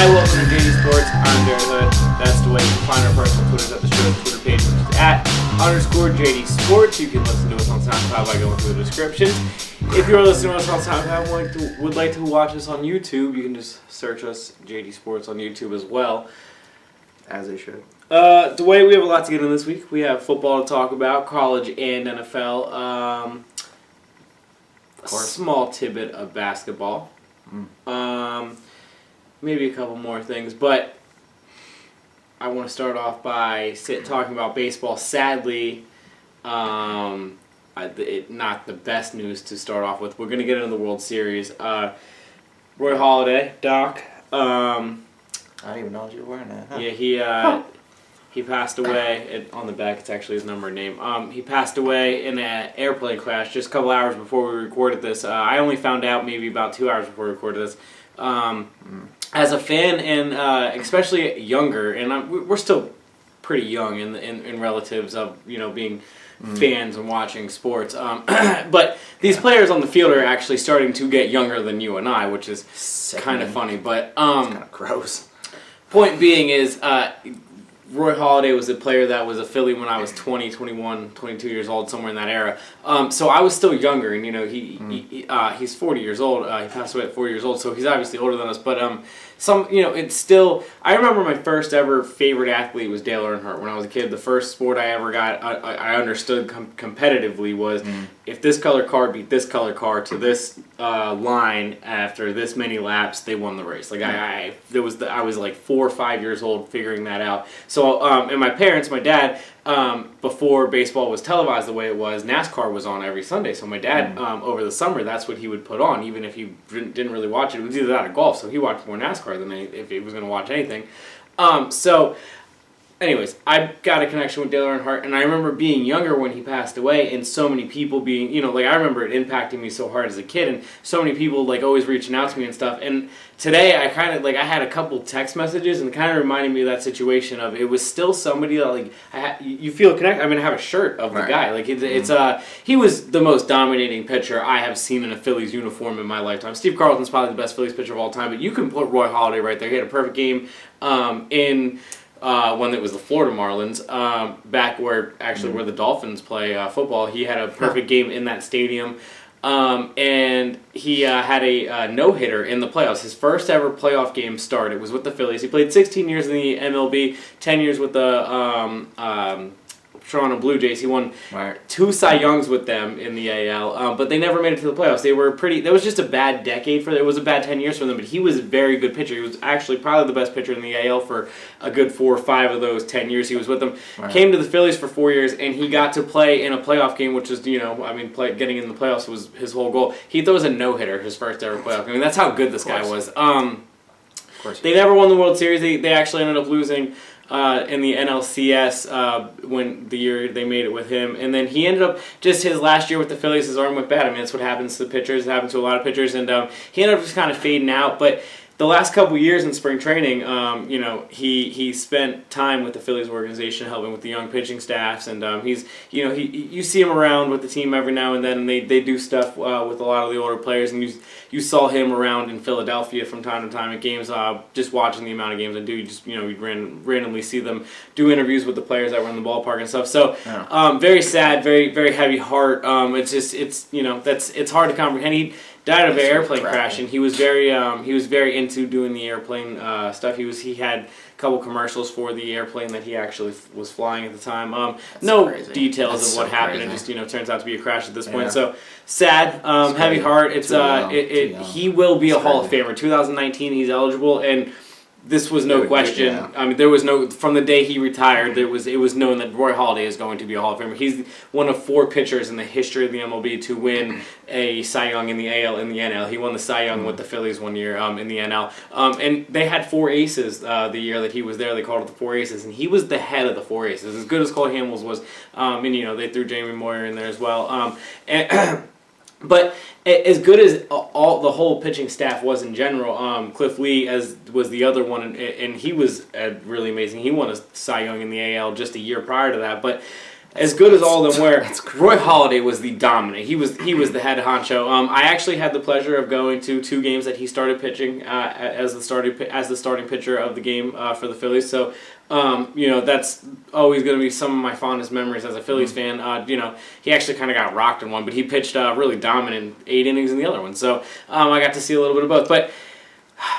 Hi, welcome to JD Sports. I'm Jared Hood. That's the way you can find our personal Twitters at the show's Twitter page, which is @_JD Sports. You can listen to us on SoundCloud by going through the descriptions. If you're listening to us on SoundCloud and would like to watch us on YouTube, you can just search us, JD Sports, on YouTube as well. As they should. Dwayne, we have a lot to get in this week. We have football to talk about, college and NFL. A small tidbit of basketball. Maybe a couple more things, but I want to start off by talking about baseball. Sadly, not the best news to start off with. We're going to get into the World Series. Roy Halladay, Doc. I didn't even know you were wearing that. Huh? Yeah, he passed away. On the back, it's actually his number and name. He passed away in an airplane crash just a couple hours before we recorded this. I only found out maybe about 2 hours before we recorded this. As a fan, and especially younger, and we're still pretty young in relatives of being fans and watching sports. But these players on the field are actually starting to get younger than you and I, which is kind of funny. But it's kind of gross. Point being is, Roy Halladay was a player that was a Philly when I was 20, 21, 22 years old, somewhere in that era. So I was still younger, and he's 40 years old. He passed away at 40 years old, so he's obviously older than us. But it's still. I remember my first ever favorite athlete was Dale Earnhardt when I was a kid. The first sport I ever got, I understood competitively was if this color car beat this color car to this line after this many laps, they won the race. Like I was like 4 or 5 years old figuring that out. So and my parents, my dad, before baseball was televised the way it was, NASCAR was on every Sunday. So my dad, over the summer, that's what he would put on, even if he didn't really watch it. It was either that or golf, so he watched more NASCAR than if he was going to watch anything. Anyways, I got a connection with Dale Earnhardt, and I remember being younger when he passed away, and so many people being, I remember it impacting me so hard as a kid, and so many people, always reaching out to me and stuff. And today, I kind of, I had a couple text messages, and it kind of reminded me of that situation of, it was still somebody that, you feel connected. I mean, I have a shirt of the guy. He was the most dominating pitcher I have seen in a Phillies uniform in my lifetime. Steve Carlton's probably the best Phillies pitcher of all time, but you can put Roy Halladay right there. He had a perfect game when it was the Florida Marlins, back where the Dolphins play football. He had a perfect game in that stadium, and he had a no-hitter in the playoffs. His first ever playoff game start. It was with the Phillies. He played 16 years in the MLB, 10 years with the Toronto Blue Jays. He won 2 Cy Youngs with them in the AL, but they never made it to the playoffs. That was just a bad decade for them. It was a bad 10 years for them, but he was a very good pitcher. He was actually probably the best pitcher in the AL for a good 4 or 5 of those 10 years he was with them. Came to the Phillies for 4 years, and he got to play in a playoff game, which was, getting in the playoffs was his whole goal. He throws a no-hitter his first ever playoff game. That's how good this guy was. They never won the World Series. They actually ended up losing in the NLCS when the year they made it with him. And then he ended up, just his last year with the Phillies, his arm went bad. I mean, that's what happens to pitchers. It happens to a lot of pitchers. And he ended up just kind of fading out. But the last couple years in spring training, he spent time with the Phillies organization, helping with the young pitching staffs, and you see him around with the team every now and then, and they do stuff with a lot of the older players, and you saw him around in Philadelphia from time to time at games, just watching the amount of games I do. You'd randomly see them do interviews with the players that were in the ballpark and stuff. So very sad, very very heavy heart. It's hard to comprehend. He died of an airplane crash, and he was very into doing the airplane stuff. He had a couple commercials for the airplane that he actually was flying at the time. No crazy details of what happened. Crazy. It just turns out to be a crash at this point. So sad, heavy heart. It's he will be a Hall of Famer. 2019, he's eligible, and this was no question. Yeah. I mean, there was no, from the day he retired, it was known that Roy Halladay is going to be a Hall of Famer. He's one of 4 pitchers in the history of the MLB to win a Cy Young in the AL and the NL. He won the Cy Young with the Phillies one year in the NL. And they had 4 aces the year that he was there. They called it the 4 aces, and he was the head of the 4 aces. As good as Cole Hamels was, they threw Jamie Moyer in there as well. But as good as the whole pitching staff was in general, Cliff Lee was the other one, and he was really amazing. He won a Cy Young in the AL just a year prior to that. But as good as all of them were, That's crazy. Roy Halladay was the dominant. He was the head honcho. I actually had the pleasure of going to 2 games that he started pitching as the starting pitcher of the game for the Phillies. So, that's always going to be some of my fondest memories as a Phillies fan. He actually kind of got rocked in one, but he pitched really dominant 8 innings in the other one. So I got to see a little bit of both. But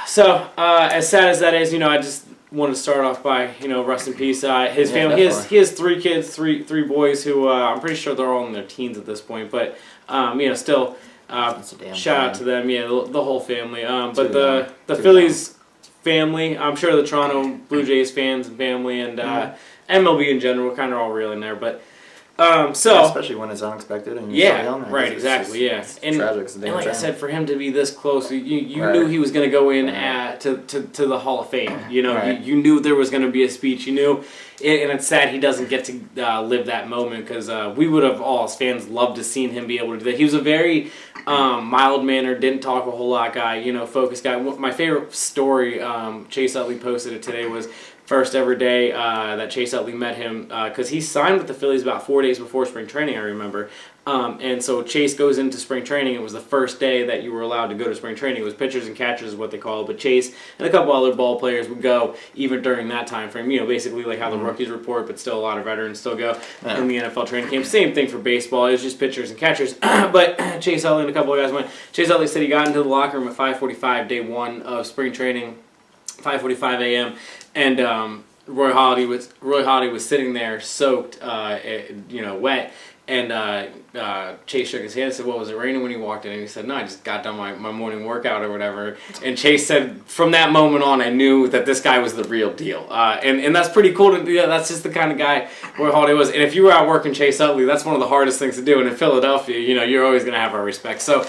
so as sad as that is, I just want to start off by, rest in peace. His family, he has 3 kids, three boys who I'm pretty sure they're all in their teens at this point. But still, shout out to them. Yeah, the whole family. But the Phillies family, I'm sure the Toronto Blue Jays fans and family and MLB in general, kind of all reeling there. But especially when it's unexpected and you're so young. Right, exactly, it's tragic. It's and like I said, for him to be this close, you knew he was going to go in to the Hall of Fame. You knew there was going to be a speech. You knew, and it's sad he doesn't get to live that moment because we would have all as fans loved to seen him be able to do that. He was a very mild-mannered, didn't talk a whole lot guy, focused guy. My favorite story, Chase Utley posted it today, was first ever day that Chase Utley met him because he signed with the Phillies about 4 days before spring training, I remember. And so Chase goes into spring training. It was the first day that you were allowed to go to spring training. It was pitchers and catchers is what they call it. But Chase and a couple other ball players would go even during that time frame. Basically like how the rookies report, but still a lot of veterans still go in the NFL training camp. Same thing for baseball. It was just pitchers and catchers. But Chase Utley and a couple of guys went. Chase Utley said he got into the locker room at 5:45, day 1 of spring training, 5:45 a.m. And Roy Halladay was sitting there soaked, wet. And Chase shook his hand and said, "What, was it raining when you walked in?" And he said, "No, I just got done my morning workout or whatever." And Chase said, "From that moment on, I knew that this guy was the real deal." And that's pretty cool. That's just the kind of guy Roy Halladay was. And if you were out working Chase Utley, that's one of the hardest things to do. And in Philadelphia, you're always going to have our respect. So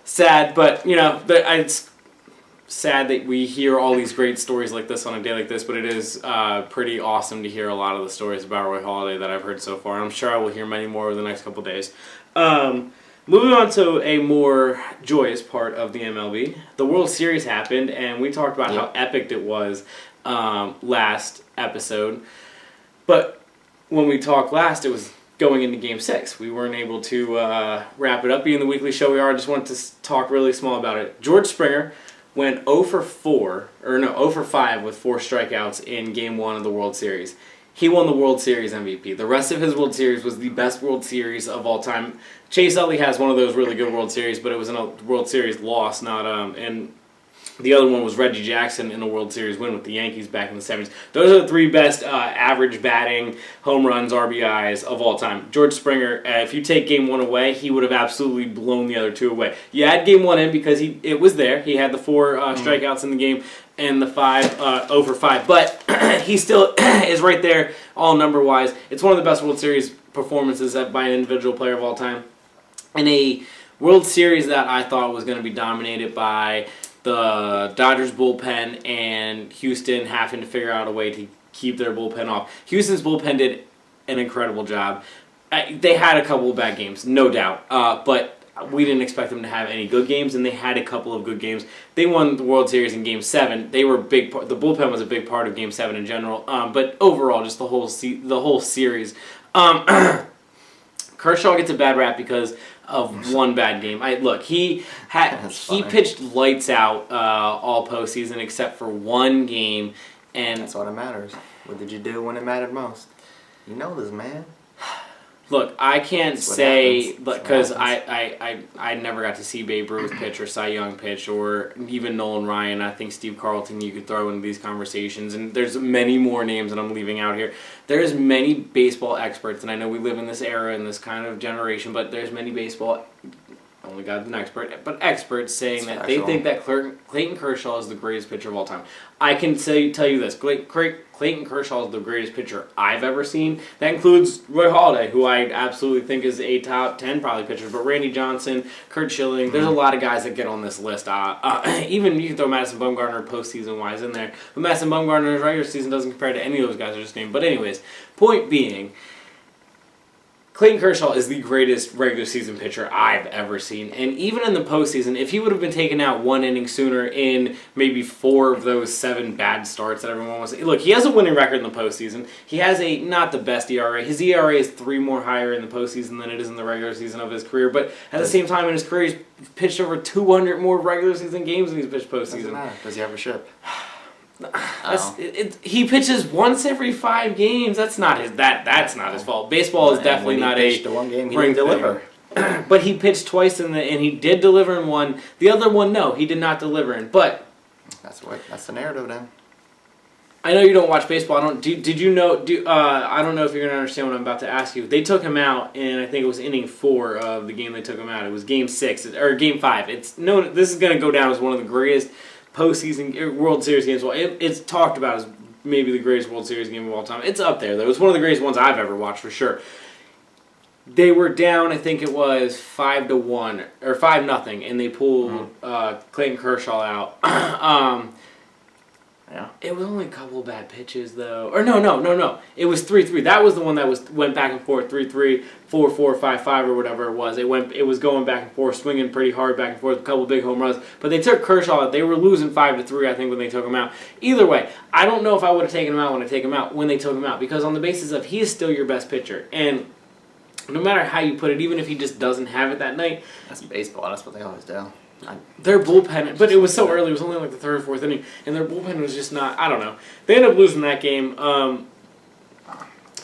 sad, but it's sad that we hear all these great stories like this on a day like this, but it is pretty awesome to hear a lot of the stories about Roy Halladay that I've heard so far, and I'm sure I will hear many more over the next couple days. Moving on to a more joyous part of the MLB, the World Series happened, and we talked about how epic it was last episode, but when we talked last, it was going into Game 6. We weren't able to wrap it up. Being the weekly show we are, I just wanted to talk really small about it. George Springer went 0 for 5 with 4 strikeouts in Game 1 of the World Series. He won the World Series MVP. The rest of his World Series was the best World Series of all time. Chase Utley has one of those really good World Series, but it was in a World Series loss, not and the other one was Reggie Jackson in a World Series win with the Yankees back in the 70s. Those are the 3 best average batting, home runs, RBIs of all time. George Springer, if you take Game 1 away, he would have absolutely blown the other 2 away. You add Game 1 in because it was there. He had the 4 strikeouts in the game and the 0 for 5. But he still is right there all number-wise. It's one of the best World Series performances by an individual player of all time. In a World Series that I thought was going to be dominated by the Dodgers bullpen and Houston having to figure out a way to keep their bullpen off. Houston's bullpen did an incredible job. They had a couple of bad games, no doubt, but we didn't expect them to have any good games, and they had a couple of good games. They won the World Series in Game 7. They were the bullpen was a big part of Game 7 in general, but overall, just the whole series. Kershaw gets a bad rap because of one bad game. He pitched lights out all postseason except for one game, and that's what matters. What did you do when it mattered most? You know this, man. Look, I can't say because I never got to see Babe Ruth pitch or Cy Young pitch or even Nolan Ryan. I think Steve Carlton you could throw into these conversations, and there's many more names that I'm leaving out here. There's many baseball experts, and I know we live in this era in this kind of generation, but there's many baseball. Only God's an expert, but experts saying that they think that Clayton Kershaw is the greatest pitcher of all time. I can tell you this: Clayton Kershaw is the greatest pitcher I've ever seen. That includes Roy Halladay, who I absolutely think is a top 10 probably pitcher. But Randy Johnson, Curt Schilling, there's a lot of guys that get on this list. Even you can throw Madison Bumgarner postseason wise in there, but Madison Bumgarner's regular season doesn't compare to any of those guys I just named. But anyways, point being, Clayton Kershaw is the greatest regular season pitcher I've ever seen. And even in the postseason, if he would have been taken out one inning sooner in maybe 4 of those 7 bad starts that everyone was... Look, he has a winning record in the postseason. He has not the best ERA. His ERA is 3 more higher in the postseason than it is in the regular season of his career. But at the same time in his career, he's pitched over 200 more regular season games than he's pitched postseason. Doesn't matter. Does he have a ship? He pitches once every 5 games. That's not his. That's not his fault. Baseball is definitely not a. The one game he didn't deliver. But he pitched twice and he did deliver in one. The other one, no, he did not deliver in. But that's the narrative then. I know you don't watch baseball. Did you know? I don't know if you're gonna understand what I'm about to ask you. They took him out, and I think it was inning 4 of the game they took him out. It was game 6 or game 5. This is gonna go down as one of the greatest postseason World Series games. Well, it's talked about as maybe the greatest World Series game of all time. It's up there though. It's one of the greatest ones I've ever watched for sure. They were down, I think it was 5-1 or 5-0, and they pulled Clayton Kershaw out. Yeah. It was only a couple of bad pitches though. Or no. It was 3-3. That was the one that went back and forth, 3-3, 4-4, 5-5 or whatever it was. It was going back and forth, swinging pretty hard back and forth, a couple of big home runs. But they took Kershaw out. They were losing 5-3, I think, when they took him out. Either way, I don't know if I would have taken him out when they took him out, because on the basis of he is still your best pitcher. And no matter how you put it, even if he just doesn't have it that night, that's baseball. That's what they always do. Their bullpen, but it was so early. It was only like the 3rd or 4th inning, and their bullpen was just not. I don't know. They ended up losing that game.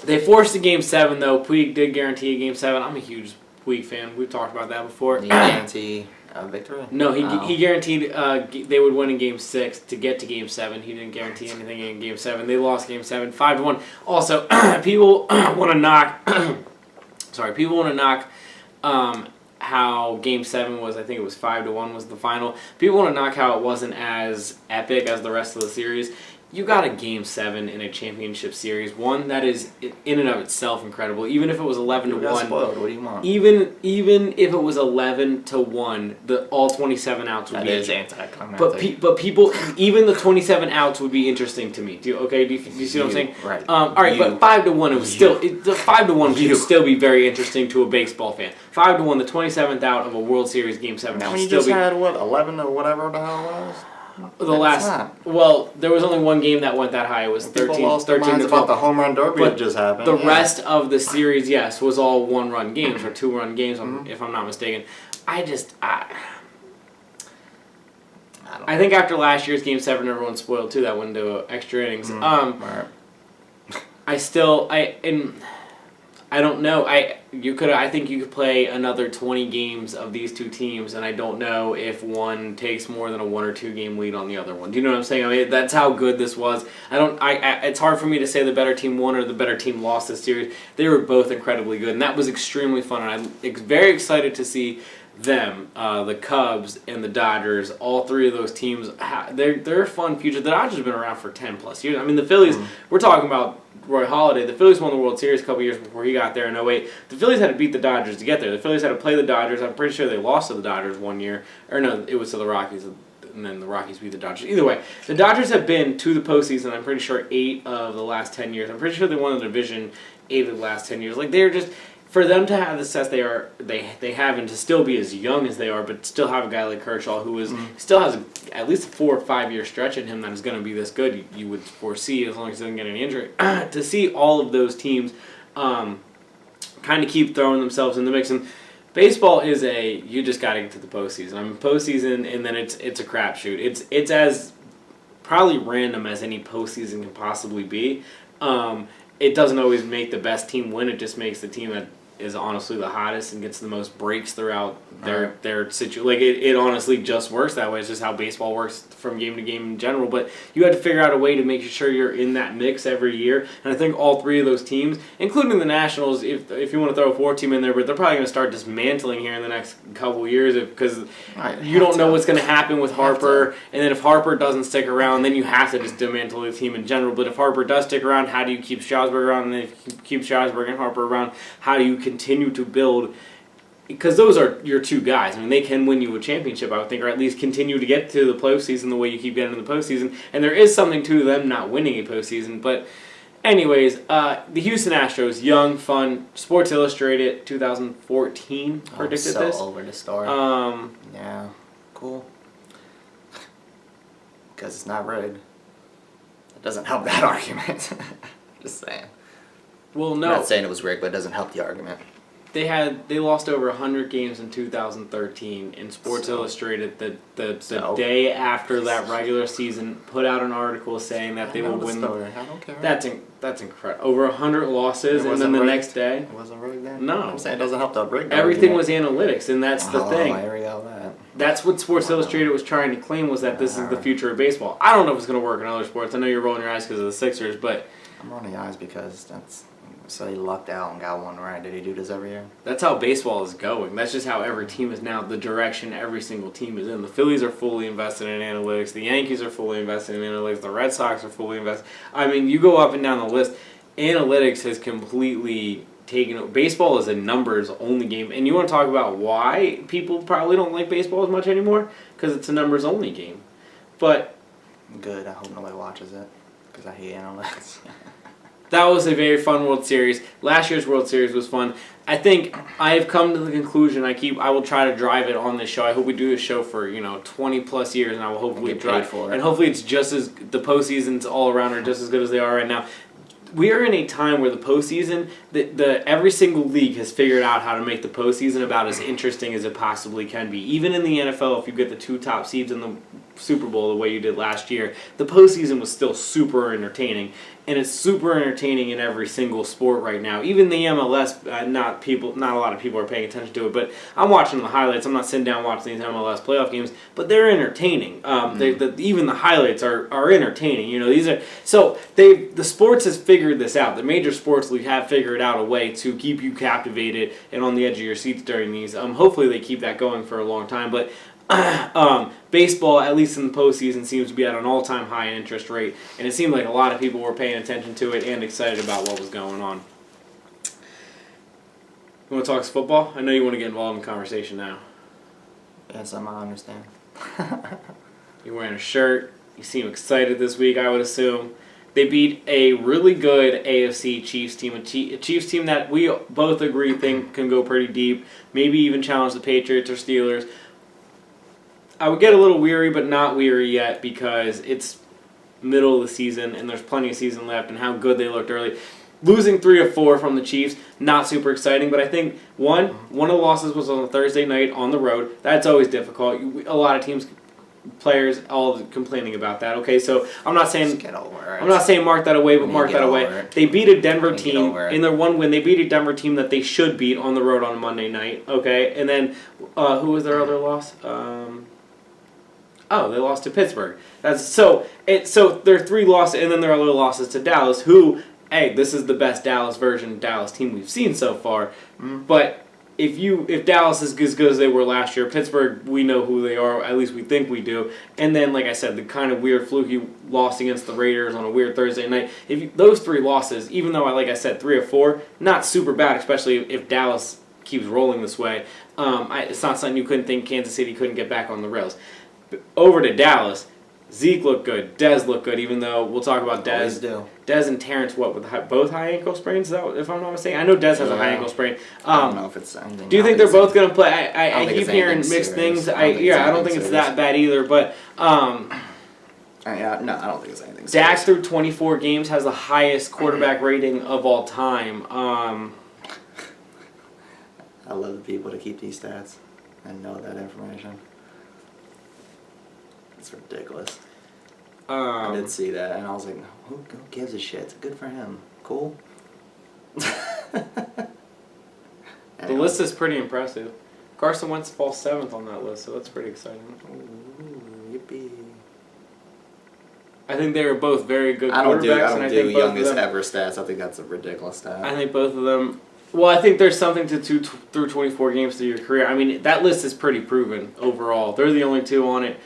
They forced a Game 7 though. Puig did guarantee a Game 7. I'm a huge Puig fan. We've talked about that before. Did he guarantee victory? No, he guaranteed they would win in Game 6 to get to Game 7. He didn't guarantee anything in Game 7. They lost Game 7, 5-1. Also, people want to knock. People want to knock. How Game 7 was, I think it was 5-1 was the final. People want to knock how it wasn't as epic as the rest of the series. You got a Game 7 in a championship series, one that is in and of itself incredible. Even if it was 11-1, spoiled. What do you want? Even if it was 11-1, all 27 outs would that be. That is anticlimactic. But people, even the 27 outs would be interesting to me. Do you see what I'm saying? Right. All right, but 5-1, it was still the 5-1 should still be very interesting to a baseball fan. 5-1, the 27th out of a World Series Game 7 now, should when you still just be. had 11 or whatever the hell it was. There was only one game that went that high. It was 13 to about the home run derby that just happened. The rest of the series, yes, was all 1-run games or 2-run games, if I'm not mistaken. I think after last year's Game 7, everyone's spoiled too. That went into extra innings. I don't know. I think you could play another 20 games of these two teams, and I don't know if one takes more than a 1 or 2 game lead on the other one. Do you know what I'm saying? I mean, that's how good this was. It's hard for me to say the better team won or the better team lost this series. They were both incredibly good, and that was extremely fun. And I'm very excited to see them, the Cubs and the Dodgers, all 3 of those teams. They're a fun future. The Dodgers have been around for 10 plus years. I mean, the Phillies. We're talking about Roy Halladay. The Phillies won the World Series a couple years before he got there in 08. The Phillies had to beat the Dodgers to get there. The Phillies had to play the Dodgers. I'm pretty sure they lost to the Dodgers one year. Or no, it was to the Rockies, and then the Rockies beat the Dodgers. Either way, the Dodgers have been to the postseason, I'm pretty sure, 8 of the last 10 years. I'm pretty sure they won the division 8 of the last 10 years. Like, they're just... For them to have the success they have, and to still be as young as they are, but still have a guy like Kershaw who still has at least a 4 or 5 year stretch in him that is going to be this good, you would foresee, as long as he doesn't get any injury. To see all of those teams kind of keep throwing themselves in the mix, and baseball is you just got to get to the postseason. I mean, postseason, and then it's a crapshoot. It's as probably random as any postseason can possibly be. It doesn't always make the best team win. It just makes the team that is honestly the hottest and gets the most breaks throughout their situation. Like, it honestly just works that way. It's just how baseball works from game to game in general. But you had to figure out a way to make sure you're in that mix every year. And I think all 3 of those teams, including the Nationals, if you want to throw a 4 team in there, but they're probably going to start dismantling here in the next couple of years because you don't know what's going to happen with Harper. And then if Harper doesn't stick around, then you have to just dismantle the team in general. But if Harper does stick around, how do you keep Strasburg around? And then if you keep Strasburg and Harper around, how do you continue to build? Because those are your 2 guys. I mean, they can win you a championship, I would think, or at least continue to get to the postseason the way you keep getting to the postseason. And there is something to them not winning a postseason. But Anyways, the Houston Astros, young, fun. Sports Illustrated 2014 predicted so this. over the story. Yeah, cool. Because it's not rigged. It doesn't help that argument. Just saying. Well, I'm no. not saying it was rigged, but it doesn't help the argument. They lost over 100 games in 2013, and Sports Illustrated the day after that regular season put out an article saying that they would win. I don't care. That's incredible. Over 100 losses, and then the next day. It wasn't rigged then? No. I'm saying it doesn't help the rigged Everything argument. was analytics, and that's the thing. Here we go, that. That's what Sports Illustrated was trying to claim, was that this is the future of baseball. I don't know if it's going to work in other sports. I know you're rolling your eyes because of the Sixers, but I'm rolling your eyes because that's... So he lucked out and got one right. Did he do this every year? that's how baseball is going. That's just how every team is now, the direction every single team is in. The Phillies are fully invested in analytics. The Yankees are fully invested in analytics. The Red Sox are fully invested. I mean, you go up and down the list. Analytics has completely taken... Baseball is a numbers-only game. And you want to talk about why people probably don't like baseball as much anymore? Because it's a numbers-only game. But... Good. I hope nobody watches it. Because I hate analytics. that was a very fun World Series. Last year's World Series was fun. I think I have come to the conclusion. I will try to drive it on this show. I hope we do this show for 20 plus years, and I will hopefully drive for it. And hopefully it's just as the postseasons all around are just as good as they are right now. We are in a time where the postseason, every single league has figured out how to make the postseason about as interesting as it possibly can be. Even in the NFL, if you get the 2 top seeds in the Super Bowl the way you did last year, the postseason was still super entertaining. And it's super entertaining in every single sport right now. Even the MLS, not a lot of people are paying attention to it, but I'm watching the highlights. I'm not sitting down watching these MLS playoff games, but they're entertaining. Even the highlights are entertaining. The sports has figured this out. The major sports league have figured out a way to keep you captivated and on the edge of your seats during these. Hopefully they keep that going for a long time, but. Baseball, at least in the postseason, seems to be at an all-time high interest rate, and it seemed like a lot of people were paying attention to it and excited about what was going on. You want to talk football? I know you want to get involved in the conversation now. Yes, I understand. You're wearing a shirt. You seem excited this week, I would assume. They beat a really good AFC Chiefs team, a Chiefs team that we both agree think can go pretty deep, maybe even challenge the Patriots or Steelers. I would get a little weary, but not weary yet, because it's middle of the season and there's plenty of season left, and how good they looked early. Losing 3 of 4 from the Chiefs, not super exciting, but I think one of the losses was on a Thursday night on the road. That's always difficult. A lot of teams, players, all complaining about that. Okay, so I'm not saying mark that away, but mark that away. They beat a Denver team in their one win. They beat a Denver team that they should beat on the road on a Monday night. Okay, and then who was their other loss? They lost to Pittsburgh. So there are 3 losses, and then there are other losses to Dallas, who, hey, this is the best Dallas team we've seen so far. But if Dallas is as good as they were last year, Pittsburgh, we know who they are, at least we think we do. And then, like I said, the kind of weird fluky loss against the Raiders on a weird Thursday night. Those 3 losses, even though, like I said, 3 of 4, not super bad, especially if Dallas keeps rolling this way. It's not something you couldn't think Kansas City couldn't get back on the rails. Over to Dallas, Zeke looked good. Dez looked good, even though we'll talk about Dez. Dez and Terrence, with both high ankle sprains? Is that, if I'm not mistaken? I know Dez has a high ankle sprain. I don't know if it's anything. Do you think they're both going to play? I keep hearing mixed things. I don't think it's that bad either, but... no, I don't think it's anything serious. Dak through 24 games has the highest quarterback rating of all time. I love the people to keep these stats and know that information. It's ridiculous. I did see that, and I was like, who gives a shit? It's good for him. Cool. The list is pretty impressive. Carson Wentz falls 7th on that list, so that's pretty exciting. Ooh, yippee. I think they were both very good quarterbacks. I don't do youngest ever stats. I think that's a ridiculous stat. I think both of them... Well, I think there's something to 2 through 24 games through your career. I mean, that list is pretty proven overall. They're the only 2 on it.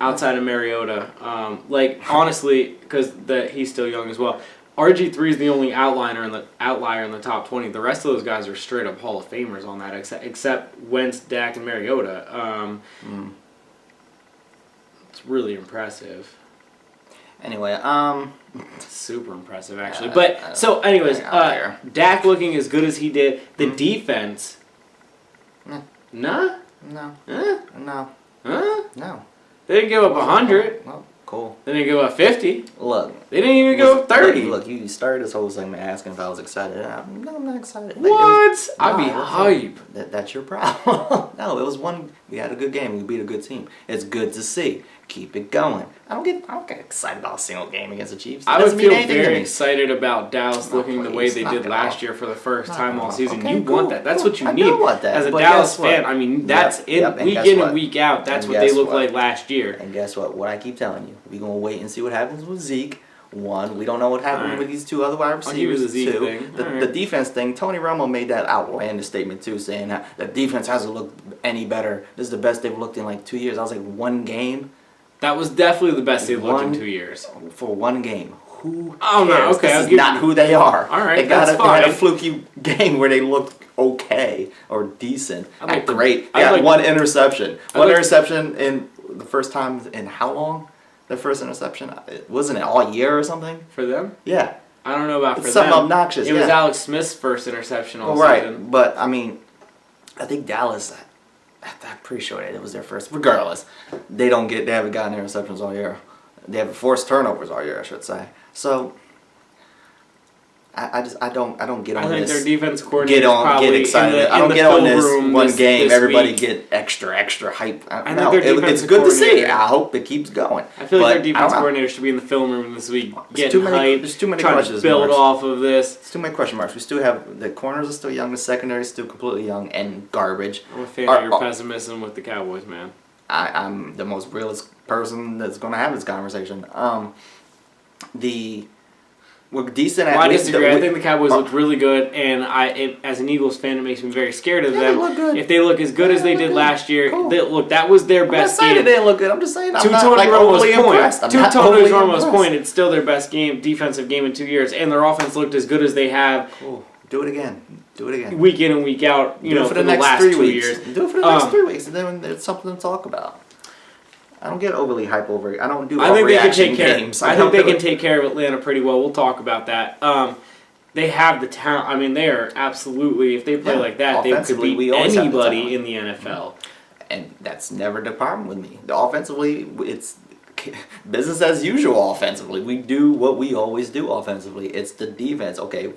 Outside of Mariota, honestly, because he's still young as well. RG3 is the only outlier in the top 20. The rest of those guys are straight up Hall of Famers on that, except Wentz, Dak, and Mariota. It's really impressive. Anyway, super impressive actually. But so, anyways, Dak looking as good as he did. The defense. Nah. No. No. No. No. They didn't give up 100. Well, cool. They didn't give up 50. Look. They didn't even give up 30. Look, you started this whole segment asking if I was excited. No, I'm not excited. What? I'd be hype. That's your problem. No, it was one. We had a good game. We beat a good team. It's good to see. Keep it going. I don't get excited about a single game against the Chiefs. I would feel very excited about Dallas looking the way they did last year for the first time all season. Okay, you want that. That's what you need. As a but Dallas fan, I mean, that's week in and week out. That's what they looked like last year. And guess what? What I keep telling you. We're going to wait and see what happens with Zeke. One, we don't know what happened with these two other wide receivers. Two, the defense thing. Tony Romo made that outlandish statement too, saying that the defense hasn't looked any better. This is the best they've looked in like 2 years. I was like, one game. That was definitely the best they've looked in 2 years. For one game. Who cares? Oh, no, okay. This is not who they are. All right, they had a fluky game where they looked okay or decent. Great. They had one interception. One interception in the first time in how long? The first interception? Wasn't it all year or something? For them? Yeah. I don't know about it's for something them. obnoxious. It was Alex Smith's first interception all right. season. But, I mean, I think Dallas... I'm pretty sure it was their first. Regardless, they haven't gotten interceptions all year. They haven't forced turnovers all year, I should say. So I don't get on this. I think their defense coordinator get excited. I don't get on this one game. Everybody get extra hype. It's good to see. I hope it keeps going. I feel like their defense coordinator should be in the film room this week, getting hype. There's too many trying questions. To build off of this. There's too many question marks. We still have the corners are still young. The secondary is still completely young and garbage. I'm a fan of your pessimism with the Cowboys, man. I'm the most realist person that's going to have this conversation. We're decent at. Well, I disagree. I think the Cowboys looked really good, and as an Eagles fan, it makes me very scared of them. They look good. If they look as good as they did last year, look, that was their best game. I'm not saying they didn't look good. I'm just saying I'm not like overly impressed. To Tony Romo's point, it's still their best defensive game in 2 years, and their offense looked as good as they have. Cool. Do it again. Week in and week out. For the next last 3 2 weeks. years. Do it for the next 3 weeks, and then there's something to talk about. I don't get overly hype over it. I don't do overreaction games. I think they can take care of Atlanta pretty well. We'll talk about that. They have the talent. I mean, they are absolutely, if they play like that, they could beat anybody in the NFL. And that's never the problem with me. Offensively, it's business as usual offensively. We do what we always do offensively. It's the defense. Okay,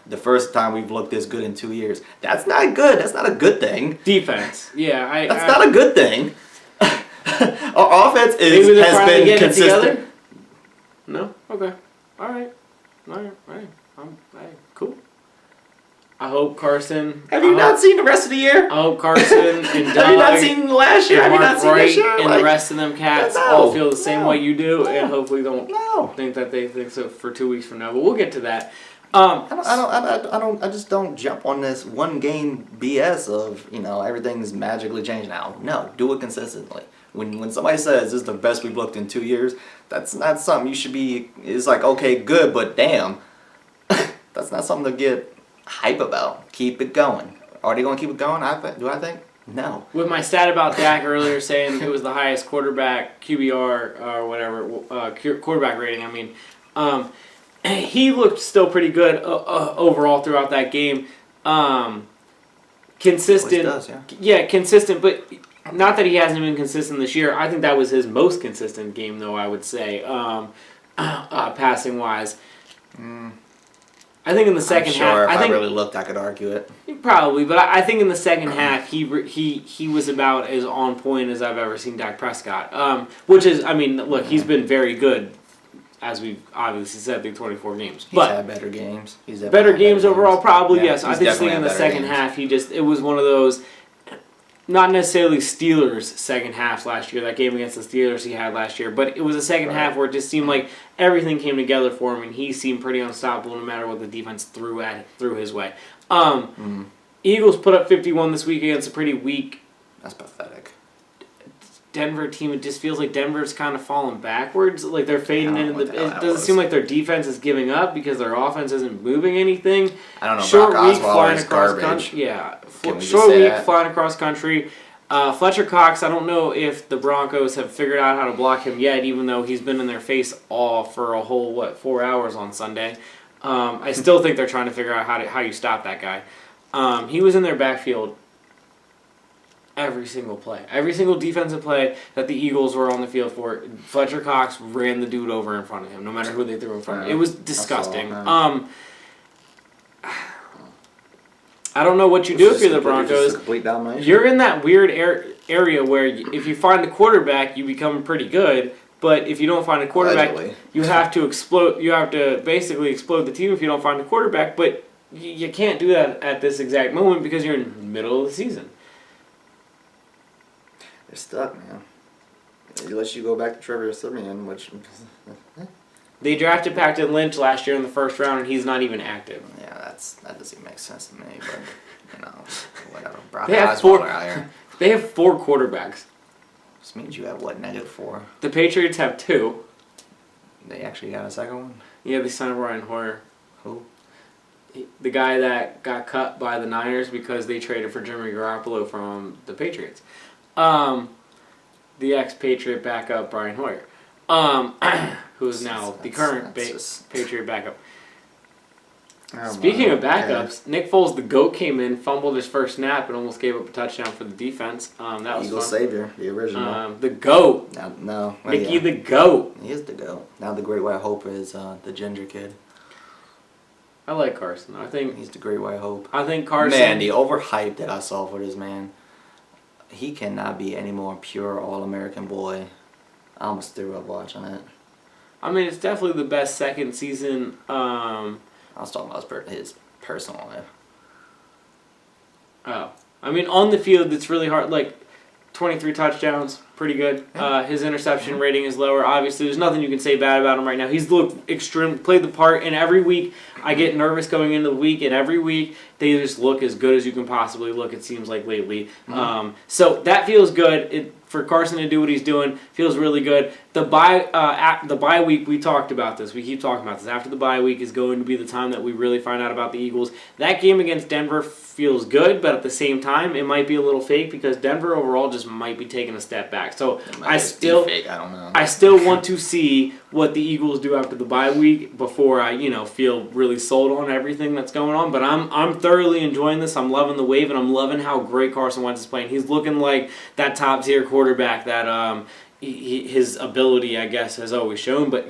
the first time we've looked this good in 2 years. That's not good. That's not a good thing. Defense. Yeah. That's not a good thing. Our offense has been consistent. No? Okay. All right. Cool. I hope Carson... Have you not seen the rest of the year? I hope Carson and Doug... Have you not seen last year? Have you not seen this year? And the rest of them cats all feel the same way you do, and hopefully don't think that they think so for 2 weeks from now. But we'll get to that. I just don't jump on this one game BS of everything's magically changed now. No, do it consistently. When somebody says this is the best we've looked in 2 years, that's not something you should be. It's like, okay, good, but damn, that's not something to get hype about. Keep it going. Are they going to keep it going? Do I think? No. With my stat about Dak earlier saying it was the highest quarterback QBR or whatever quarterback rating. I mean, he looked still pretty good overall throughout that game. Consistent. Does, consistent, but not that he hasn't been consistent this year. I think that was his most consistent game, though, I would say, passing wise. I think in the second half, if I really looked, I could argue it. Probably, but I think in the second half, he was about as on point as I've ever seen Dak Prescott. Which is, I mean, look, he's been very good, as we've obviously said, through 24 games. But he's had better games. Better games overall, probably, yes. I just think in the second half, it was one of those, not necessarily Steelers' second half last year, that game against the Steelers he had last year, but it was a second half where it just seemed like everything came together for him, and he seemed pretty unstoppable no matter what the defense threw his way. Eagles put up 51 this week against a pretty weak... That's pathetic. Denver team. It just feels like Denver's kind of falling backwards. Like they're fading into the... It doesn't seem like their defense is giving up because their offense isn't moving anything. I don't know. Short Brock week Osweiler flying is across garbage. Short week flying across country. Fletcher Cox, I don't know if the Broncos have figured out how to block him yet, even though he's been in their face all for a whole, 4 hours on Sunday. I still think they're trying to figure out how you stop that guy. He was in their backfield every single play. Every single defensive play that the Eagles were on the field for, Fletcher Cox ran the dude over in front of him, no matter who they threw in front of him. It was disgusting. I don't know what you do if you're the Broncos. You're in that weird area where if you find a quarterback, you become pretty good. But if you don't find a quarterback, you have to explode. You have to basically explode the team if you don't find a quarterback. But you can't do that at this exact moment because you're in the middle of the season. They're stuck, man. Unless you go back to Trevor Siemian, which... They drafted Paxton Lynch last year in the first round, and he's not even active. Yeah, that doesn't make sense to me, but, whatever. Brock They have 4 quarterbacks. This means you have, -4? The Patriots have 2. They actually got a second one? Yeah, they signed Brian Hoyer. Who? The guy that got cut by the Niners because they traded for Jimmy Garoppolo from the Patriots. The ex-Patriot backup, Brian Hoyer. Who is now the current Patriot backup. Speaking of backups, Nick Foles, the GOAT, came in, fumbled his first snap, and almost gave up a touchdown for the defense. That was Eagle fun. Savior, the original. The GOAT. Mickey the GOAT. He is the GOAT. Now the Great White Hope is the ginger kid. I like Carson. I think he's the Great White Hope. I think Carson. Man, the overhype that I saw for this man, he cannot be any more pure All-American boy. I almost threw up watching it. I mean, it's definitely the best second season. I was talking about his personal life. Oh. I mean, on the field, it's really hard. 23 touchdowns, pretty good. His interception rating is lower. Obviously, there's nothing you can say bad about him right now. He's played the part, and every week I get nervous going into the week, and every week they just look as good as you can possibly look, it seems like lately. So that feels good. For Carson to do what he's doing feels really good. The bye week, we talked about this. We keep talking about this. After the bye week is going to be the time that we really find out about the Eagles. That game against Denver feels good, but at the same time, it might be a little fake because Denver overall just might be taking a step back. So I still want to see what the Eagles do after the bye week before I feel really sold on everything that's going on. But I'm thoroughly enjoying this. I'm loving the wave, and I'm loving how great Carson Wentz is playing. He's looking like that top tier quarterback that his ability, I guess, has always shown. But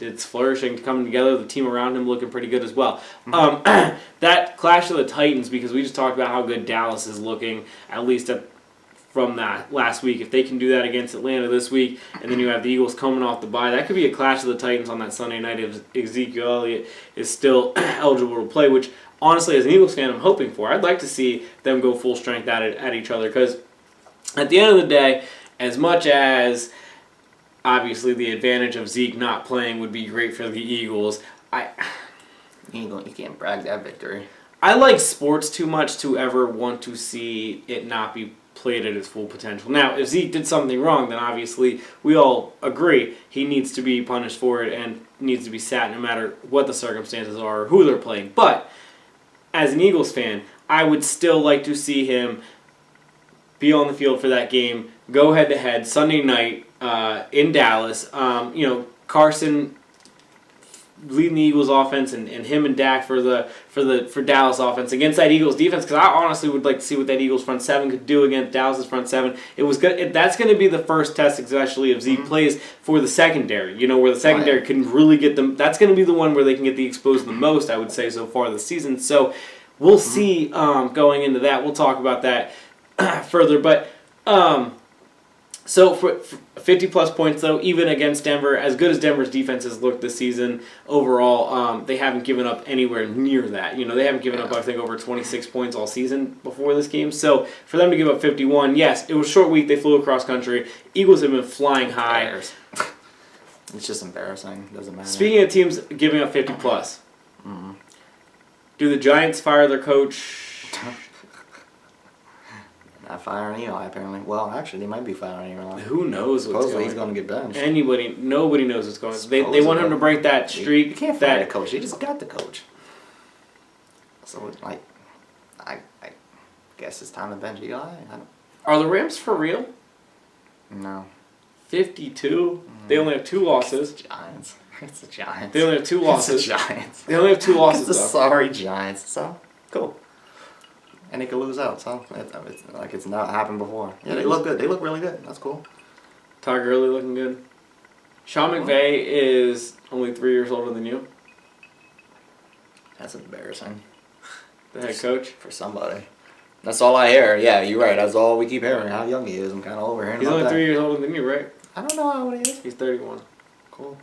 it's flourishing, coming together. The team around him looking pretty good as well. That clash of the Titans, because we just talked about how good Dallas is looking, at least from that last week. If they can do that against Atlanta this week, and then you have the Eagles coming off the bye, that could be a clash of the Titans on that Sunday night if Ezekiel Elliott is still eligible to play, which honestly, as an Eagles fan, I'm hoping for. I'd like to see them go full strength at each other, because at the end of the day, as much as obviously the advantage of Zeke not playing would be great for the Eagles, you can't brag that victory. I like sports too much to ever want to see it not be played at its full potential. Now, if Zeke did something wrong, then obviously we all agree he needs to be punished for it and needs to be sat no matter what the circumstances are or who they're playing. But as an Eagles fan, I would still like to see him be on the field for that game, go head-to-head Sunday night in Dallas. Carson leading the Eagles offense and him and Dak for Dallas offense against that Eagles defense, because I honestly would like to see what that Eagles front seven could do against Dallas's front seven. It was good. That's going to be the first test, especially if Zeke plays, for the secondary. Where the secondary can really get them. That's going to be the one where they can get the exposed the most, I would say, so far this season. So we'll see going into that. We'll talk about that further, but so for 50-plus points, though, even against Denver, as good as Denver's defense has looked this season overall, they haven't given up anywhere near that. They haven't given up, I think, over 26 points all season before this game. So for them to give up 51, yes, it was a short week. They flew across country. Eagles have been flying high. It's just embarrassing. Doesn't matter. Speaking of teams giving up 50-plus, do the Giants fire their coach? Not firing Eli, apparently. Well, actually, they might be firing Eli. Who knows what's Supposedly going on? he's going to get benched. Nobody knows what's going on. They want him to break that streak. You can't fire the coach. They just got the coach. So, guess it's time to bench Eli. Are the Rams for real? No. 52. They only have 2 losses. It's the Giants. It's the Giants. They only have 2 losses. It's the Giants. They only have 2 losses. It's the sorry Giants. So cool. And they could lose out. So it's like it's not happened before. Yeah, they look good. They look really good. That's cool. Todd Gurley looking good. Sean McVay is only 3 years older than you. That's embarrassing. The head coach. For somebody. That's all I hear. Yeah, you're right. That's all we keep hearing. How young he is. I'm kind of overhearing He's about only that. 3 years older than you, right? I don't know how old he is. He's 31. Cool.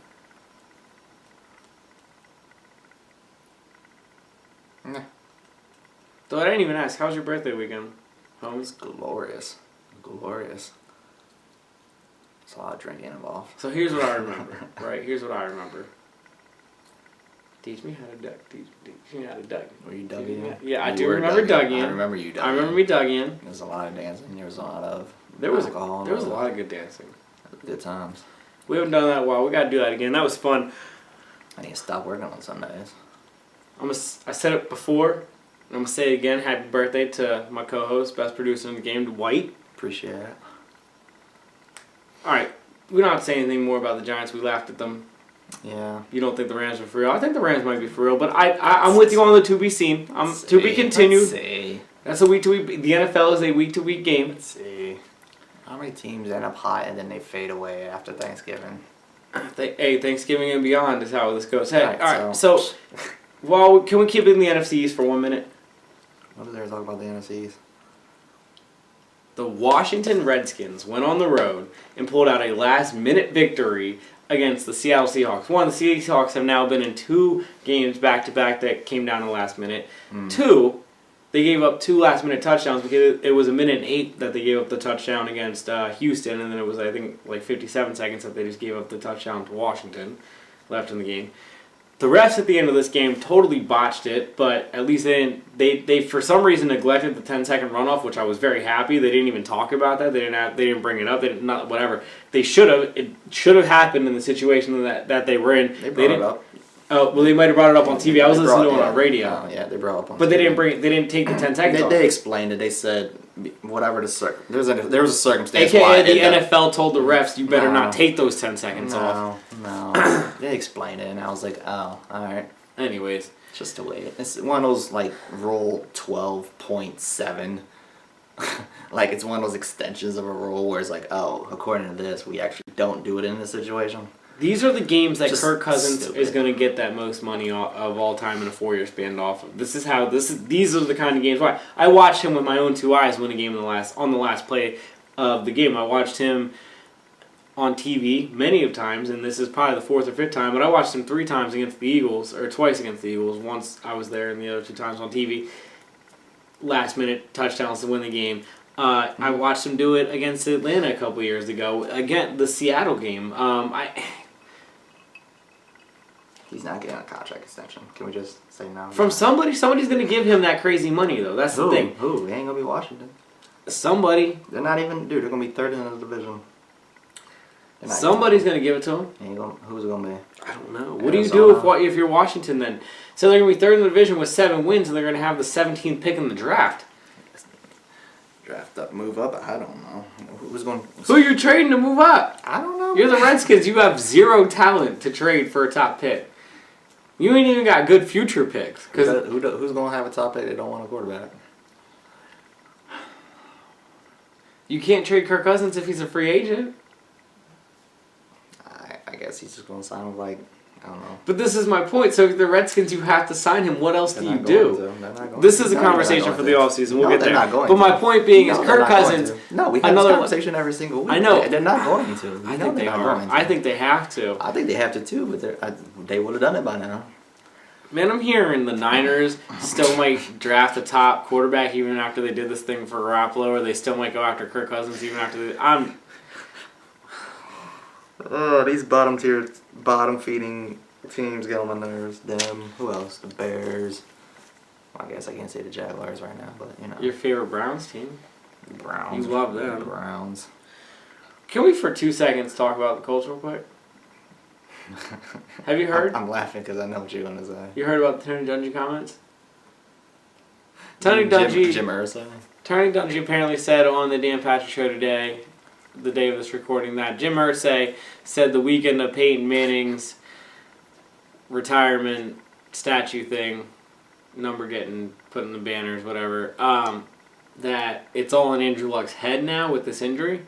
Nah. Though I didn't even ask, how was your birthday weekend, homie? It's glorious. Glorious. There's a lot of drinking involved. So here's what I remember, right? Here's what I remember. Teach me how to duck. Teach me how to duck. Were you dug in? Yeah, I You do were remember dug dug in. in. I remember you dug I remember in. me dug in. There was a lot of dancing. There was a lot of There was alcohol. a lot of good dancing. Good times. We haven't done that in a while. We got to do that again. That was fun. I need to stop working on Sundays. I said it before, and I'm going to say it again. Happy birthday to my co-host, best producer in the game, Dwight. Appreciate it. All right. We don't have to say anything more about the Giants. We laughed at them. Yeah. You don't think the Rams are for real? I think the Rams might be for real, but I'm with you on the to be seen. To be continued. Let's see. That's a week-to-week. The NFL is a week-to-week game. Let's see. How many teams end up high and then they fade away after Thanksgiving? Hey, Thanksgiving and beyond is how this goes. Hey, All right, all right. So, well, can we keep it in the NFC East for 1 minute? What is there to talk about the NFC East? The Washington Redskins went on the road and pulled out a last-minute victory against the Seattle Seahawks. One, the Seahawks have now been in 2 games back-to-back that came down to the last minute. 2, they gave up 2 last-minute touchdowns because it was 1:08 that they gave up the touchdown against Houston, and then it was, I think, like 57 seconds that they just gave up the touchdown to Washington left in the game. The refs at the end of this game totally botched it, but at least they for some reason neglected the 10-second runoff, which I was very happy. They didn't even talk about that. They didn't bring it up. They didn't, not whatever. They should have. It should have happened in the situation that they were in. They brought it up. Oh, well, they might have brought it up on TV. I was listening to it on radio. Oh, yeah, they brought it up on But TV. they didn't take the 10 seconds off. They explained it. They said whatever there was a circumstance. AKA why the NFL told the refs, you better No. not take those 10 seconds off. No. They explained it, and I was like, oh, all right. Anyways. Just to wait. It's one of those, like, Rule 12.7. Like, it's one of those extensions of a rule where it's like, oh, according to this, we actually don't do it in this situation. These are the games that Just Kirk Cousins stupid. is going to get that most money of all time in a 4-year span off of. These are the kind of games. Why I watched him with my own 2 eyes win a game on the last play of the game. I watched him on TV many of times, and this is probably the 4th or 5th time. But I watched him 3 times against the Eagles, or twice against the Eagles. Once I was there, and the other 2 times on TV. Last minute touchdowns to win the game. I watched him do it against Atlanta a couple years ago. Again, the Seattle game. He's not getting a contract extension. Can we just say no? From somebody's going to give him that crazy money, though. That's the thing. Who? He ain't going to be Washington. Somebody. They're not even... Dude, they're going to be 3rd in the division. Somebody's going to give it to him. Who's it going to be? I don't know. What do you do if you're Washington then? So they're going to be 3rd in the division with 7 wins, and they're going to have the 17th pick in the draft. Draft up, move up? I don't know. Who's going... Who are you trading to move up? I don't know. You're the Redskins. You have 0 talent to trade for a top pick. You ain't even got good future picks. Who's going to have a top pick? They don't want a quarterback. You can't trade Kirk Cousins if he's a free agent. I guess he's just going to sign with, like, I don't know. But this is my point. So the Redskins, you have to sign him. What else do you do? This is a conversation for the offseason. We'll get there. But my point being is Kirk Cousins. No, we have this conversation every single week. I know. They're not going to. I think they are. I think they have to. I think they have to too, but they would have done it by now. Man, I'm hearing the Niners still might draft a top quarterback even after they did this thing for Garoppolo, or they still might go after Kirk Cousins even after These bottom feeding teams get on my nerves. Them. Who else? The Bears. Well, I guess I can't say the Jaguars right now, but you know. Your favorite Browns team? The Browns. You love them. The Browns. Can we for 2 seconds talk about the Colts real quick? Have you heard? I'm laughing because I know what you're going to say. You heard about the Tony Dungy comments? Tony Dungy. Jim Irsay? Turning Dungy apparently said on the Dan Patrick Show today, the day of this recording, that Jim Irsay said the weekend of Peyton Manning's retirement statue thing, number getting put in the banners, whatever, that it's all in Andrew Luck's head now with this injury.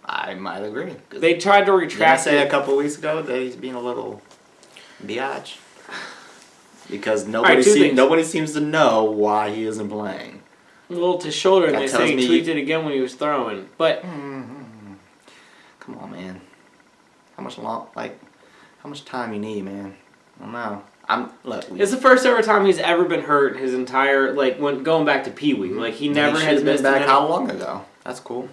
I might agree. They tried to retract Did I say it a couple of weeks ago that he's being a little biatch? Because nobody seems to know why he isn't playing. Well, to shoulder, and That they tells say he me- tweaked it again when he was throwing. But Come on, man. How much time you need, man? I don't know. it's the first ever time he's ever been hurt his entire, like, when going back to Pee Wee. Like, he never has been missed back how long ago? That's cool.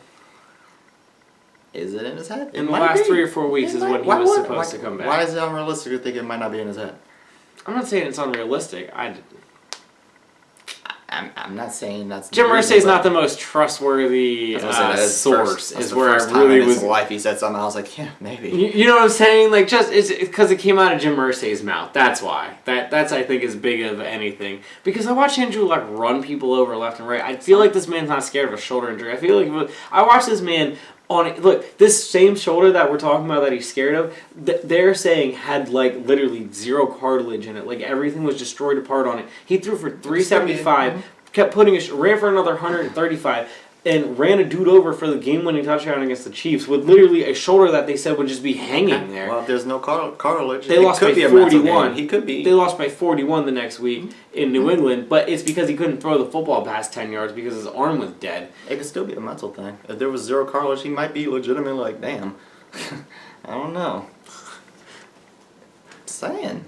Is it in his head? In the last 3 or 4 weeks is when he was supposed to come back. Why is it unrealistic to think it might not be in his head? I'm not saying it's unrealistic. I'm not saying that's. Jim Irsay's not the most trustworthy source. Is where I really was. In his life, he said something. I was like, yeah, maybe. You know what I'm saying? Like, just it's because it came out of Jim Irsay's mouth. That's why. That's I think as big of anything. Because I watch Andrew Luck run people over left and right. I feel like this man's not scared of a shoulder injury. I feel like I watch this man. Look, this same shoulder that we're talking about that he's scared of, they're saying had like literally zero cartilage in it. Like everything was destroyed apart on it. He threw for 375, kept ran for another 135, and ran a dude over for the game-winning touchdown against the Chiefs with literally a shoulder that they said would just be hanging there. Well, if there's no cartilage, they lost by 41. He could be. They lost by 41 the next week in New England, but it's because he couldn't throw the football past 10 yards because his arm was dead. It could still be a mental thing. If there was zero cartilage, he might be legitimately like, damn. I don't know. Just saying.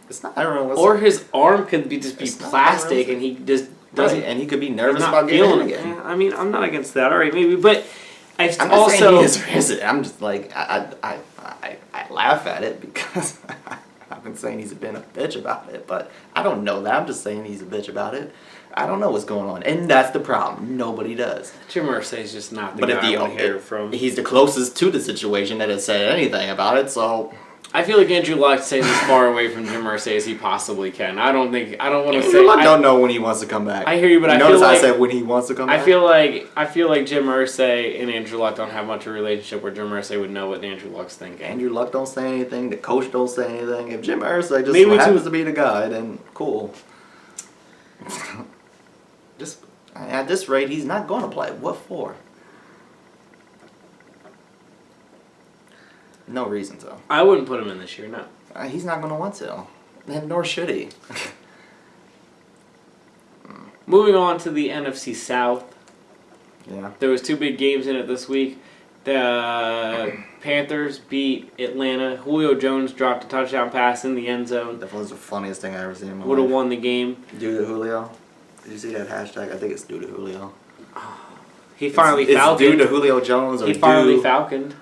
It's not unrealistic. Or his arm could be plastic and he just doesn't. Right, and he could be nervous about getting it again. I mean, I'm not against that. All right, maybe, but I'm not saying he is or isn't. I'm just like I laugh at it because I've been saying he's been a bitch about it, but I don't know that. I'm just saying he's a bitch about it. I don't know what's going on, and that's the problem. Nobody does. Jim Irsay's just not the guy I want to hear from. He's the closest to the situation that has said anything about it, so. I feel like Andrew Luck stays as far away from Jim Irsay as he possibly can. I don't want to say. I don't know when he wants to come back. I hear you, but I feel like I said when he wants to come back. I feel like Jim Irsay and Andrew Luck don't have much of a relationship where Jim Irsay would know what Andrew Luck's thinking. Andrew Luck don't say anything. The coach don't say anything. If Jim Irsay just happens to be the guy, then cool. Just at this rate, he's not going to play. What for? No reason to. I wouldn't put him in this year, no. He's not going to want to. And nor should he. Moving on to the NFC South. Yeah. There was 2 big games in it this week. The Panthers beat Atlanta. Julio Jones dropped a touchdown pass in the end zone. That was the funniest thing I ever seen in my life. Would have won the game. Due to Julio. Did you see that hashtag? I think it's due to Julio. He finally falconed. It's due to Julio Jones. Or he finally falconed.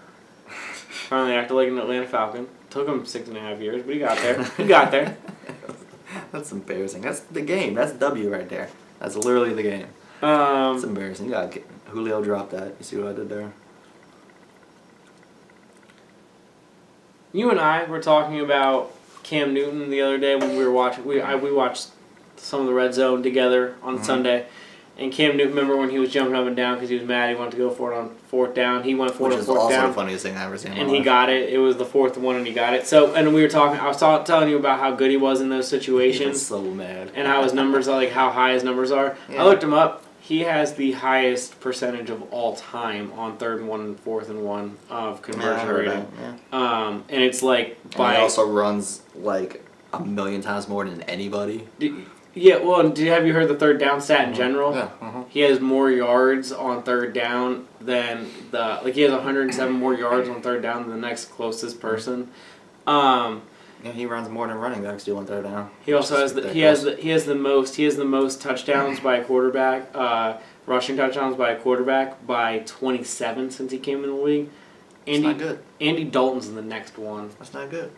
Finally acted like an Atlanta Falcon. Took him 6.5 years, but he got there. He got there. That's embarrassing. That's the game. That's W right there. That's literally the game. It's embarrassing. You gotta Julio dropped that. You see what I did there? You and I were talking about Cam Newton the other day when we were watching. We watched some of the Red Zone together on Sunday. And Cam Newton, remember when he was jumping up and down because he was mad, he wanted to go for it on 4th down. He went for it on 4th down. Which is also the funniest thing I've ever seen in my life. And he got it. It was the 4th one, and he got it. So, and we were talking. I was telling you about how good he was in those situations. He was so mad. And how his numbers are, like how high his numbers are. Yeah. I looked him up. He has the highest percentage of all time on 3rd and 1 and 4th and 1 of conversion rating. Yeah. And it's like by. And he also runs like 1,000,000 times more than anybody. Yeah, well, have you heard the 3rd down stat in general? Yeah. He has more yards on 3rd down than he has 107 more yards on 3rd down than the next closest person. Yeah, he runs more than running backs do on 3rd down. He also has the most touchdowns by a quarterback, rushing touchdowns by a quarterback by 27 since he came in the league. That's not good. Andy Dalton's in the next one. That's not good.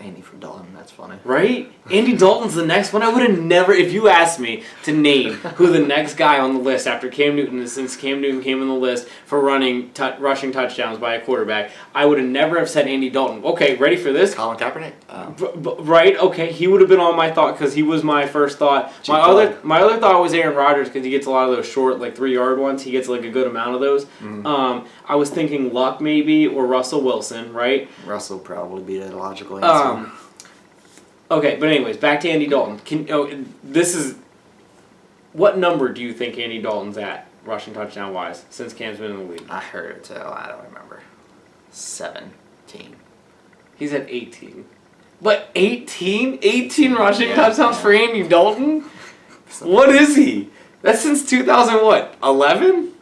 Andy for Dalton, that's funny. Right? Andy Dalton's the next one. I would have never, if you asked me to name who the next guy on the list after Cam Newton is, since Cam Newton came on the list for rushing touchdowns by a quarterback, I would have never have said Andy Dalton. Okay, ready for this? Colin Kaepernick? Right? Okay, he would have been on my thought because he was my first thought. My other thought was Aaron Rodgers because he gets a lot of those short, like 3-yard ones. He gets like a good amount of those. Mm-hmm. I was thinking Luck maybe or Russell Wilson, right? Russell probably be the logical answer. Okay, but anyways, back to Andy Dalton. What number do you think Andy Dalton's at, rushing touchdown wise, since Cam's been in the league? I heard it too. I don't remember. 17. He's at 18. But 18? 18 rushing touchdowns for Andy Dalton? What is he? That's since 11?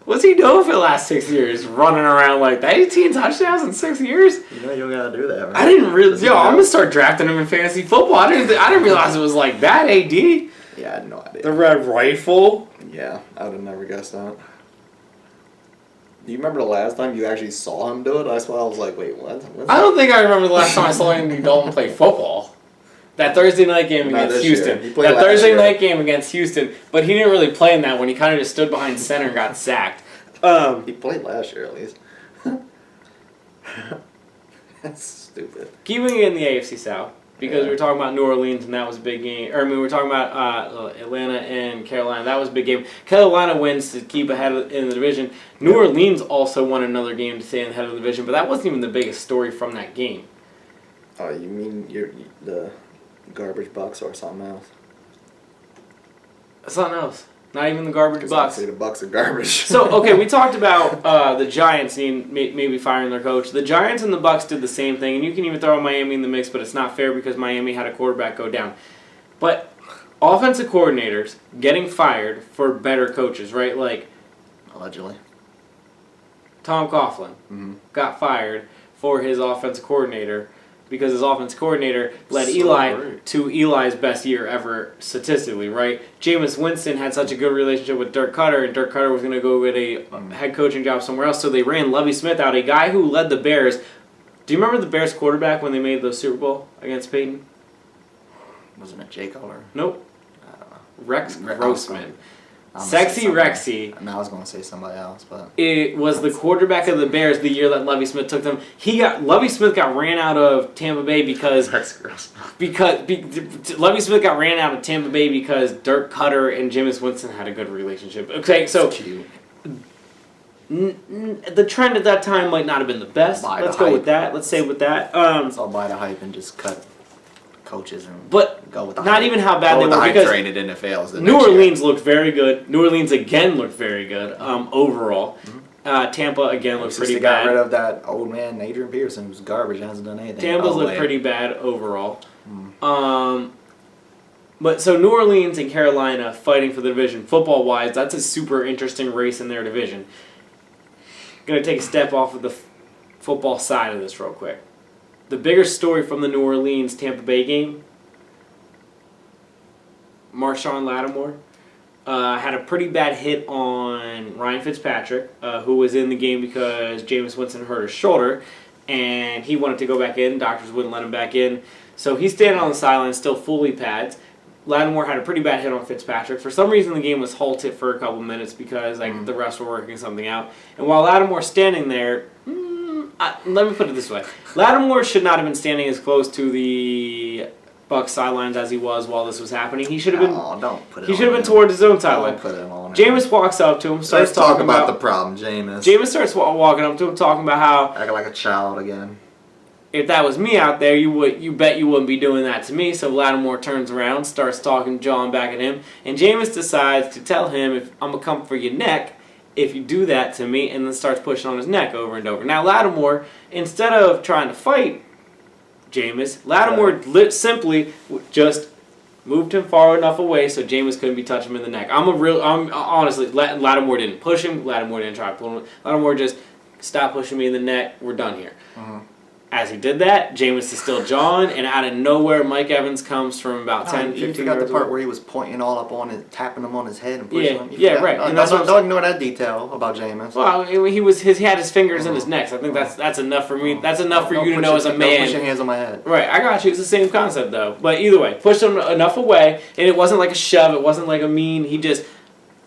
What's he doing for the last 6 years? Running around like that? 18 touchdowns in 6 years? You know you don't gotta do that, right? I didn't really. I'm gonna start drafting him in fantasy football. I didn't realize it was like that. AD. Yeah, I had no idea. The Red Rifle. Yeah, I would have never guessed that. Do you remember the last time you actually saw him do it? That's why I was like, wait, what? I don't think I remember the last time I saw Andy Dalton play football. That Thursday night game against Houston. That Thursday night game against Houston, but he didn't really play in that one. He kind of just stood behind center and got sacked. He played last year at least. That's stupid. Keeping it in the AFC South, because we were talking about New Orleans and that was a big game. Or, we were talking about Atlanta and Carolina. That was a big game. Carolina wins to keep ahead in the division. New Orleans also won another game to stay ahead of the division, but that wasn't even the biggest story from that game. Oh, you mean the garbage Bucks or something else? Something else. Not even the garbage Bucks. The Bucks are garbage. So, okay, we talked about the Giants maybe firing their coach. The Giants and the Bucks did the same thing, and you can even throw Miami in the mix, but it's not fair because Miami had a quarterback go down. But offensive coordinators getting fired for better coaches, right? Like, allegedly. Tom Coughlin got fired for his offensive coordinator because his offensive coordinator led Eli to Eli's best year ever statistically, right? Jameis Winston had such a good relationship with Dirk Cutter, and Dirk Cutter was going to go get a head coaching job somewhere else, so they ran Lovie Smith out, a guy who led the Bears. Do you remember the Bears quarterback when they made the Super Bowl against Peyton? Wasn't it Jay Cutler? Nope. I don't know. Rex Grossman. Sexy Rexy. I was going to say somebody else, but it was the quarterback of the Bears the year that Lovie Smith took them. Lovie Smith got ran out of Tampa Bay because Lovie Smith got ran out of Tampa Bay because Dirk Cutter and Jameis Winston had a good relationship. Okay, so cute. The trend at that time might not have been the best. Let's go with that. Let's say with that. Let's all buy the hype and just cut coaches and go with the not hype. even how bad they were because train it and it fails. New Orleans looked very good. New Orleans again looked very good overall. Tampa again looked pretty bad. Got rid of that old man Adrian Peterson who's garbage and hasn't done anything. Tampa's looked pretty bad overall. But so New Orleans and Carolina fighting for the division football wise, that's a super interesting race in their division. Going to take a step off of the football side of this real quick. The bigger story from the New Orleans-Tampa Bay game, Marshawn Lattimore had a pretty bad hit on Ryan Fitzpatrick, who was in the game because Jameis Winston hurt his shoulder, and he wanted to go back in. Doctors wouldn't let him back in. So he's standing on the sideline, still fully pads. Lattimore had a pretty bad hit on Fitzpatrick. For some reason, the game was halted for a couple minutes because the refs were working something out. And while Lattimore's standing there, let me put it this way. Lattimore should not have been standing as close to the Bucs sidelines as he was while this was happening. He should have been. Don't put it. He should have been toward his own sideline. Don't put it on. Jameis walks up to him, starts talking about the problem, Jameis. Jameis starts walking up to him, talking about how acting like a child again. If that was me out there, you bet you wouldn't be doing that to me. So Lattimore turns around, starts talking, jawing back at him, and Jameis decides to tell him, "If I'm gonna come for your neck if you do that to me," and then starts pushing on his neck over and over. Now Lattimore, instead of trying to fight Jameis, Lattimore simply just moved him far enough away so Jameis couldn't be touching him in the neck. Honestly, Lattimore didn't push him. Lattimore didn't try to pull him. Lattimore just, "Stop pushing me in the neck. We're done here." As as he did that, Jameis is still jawing, and out of nowhere, Mike Evans comes from about 10, 15 you yards forgot the part away. where he was pointing all up on it, tapping him on his head and pushing him. Yeah, right. No, And that's what don't ignore that detail about Jameis. Well, he had his fingers in his neck. So I think that's enough for me. That's enough for you to know as a man. Don't push your hands on my head. Right, I got you. It's the same concept though. But either way, pushed him enough away, and it wasn't like a shove. It wasn't like a mean. He just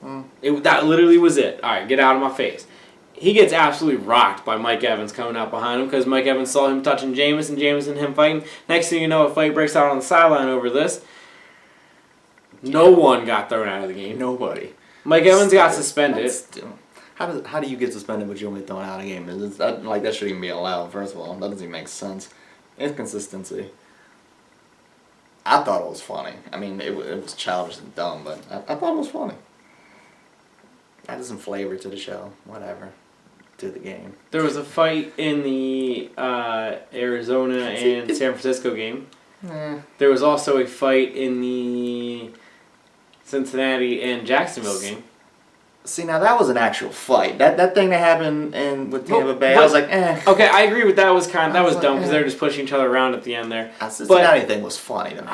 that literally was it. All right, get out of my face. He gets absolutely rocked by Mike Evans coming out behind him because Mike Evans saw him touching Jameis and Jameis and him fighting. Next thing you know, a fight breaks out on the sideline over this. No one got thrown out of the game. Nobody. Mike Evans got suspended. How do you get suspended but you only thrown out of the game? That shouldn't even be allowed, first of all. That doesn't even make sense. Inconsistency. I thought it was funny. I mean, it was childish and dumb, but I thought it was funny. Added some flavor to the show. Whatever. To the game. There was a fight in the Arizona and San Francisco game. There was also a fight in the Cincinnati and Jacksonville game. See, now that was an actual fight. That thing that happened with Tampa Bay, I was like, eh. Okay, I agree with that. Was dumb like, because they were just pushing each other around at the end there. The Cincinnati thing was funny to me.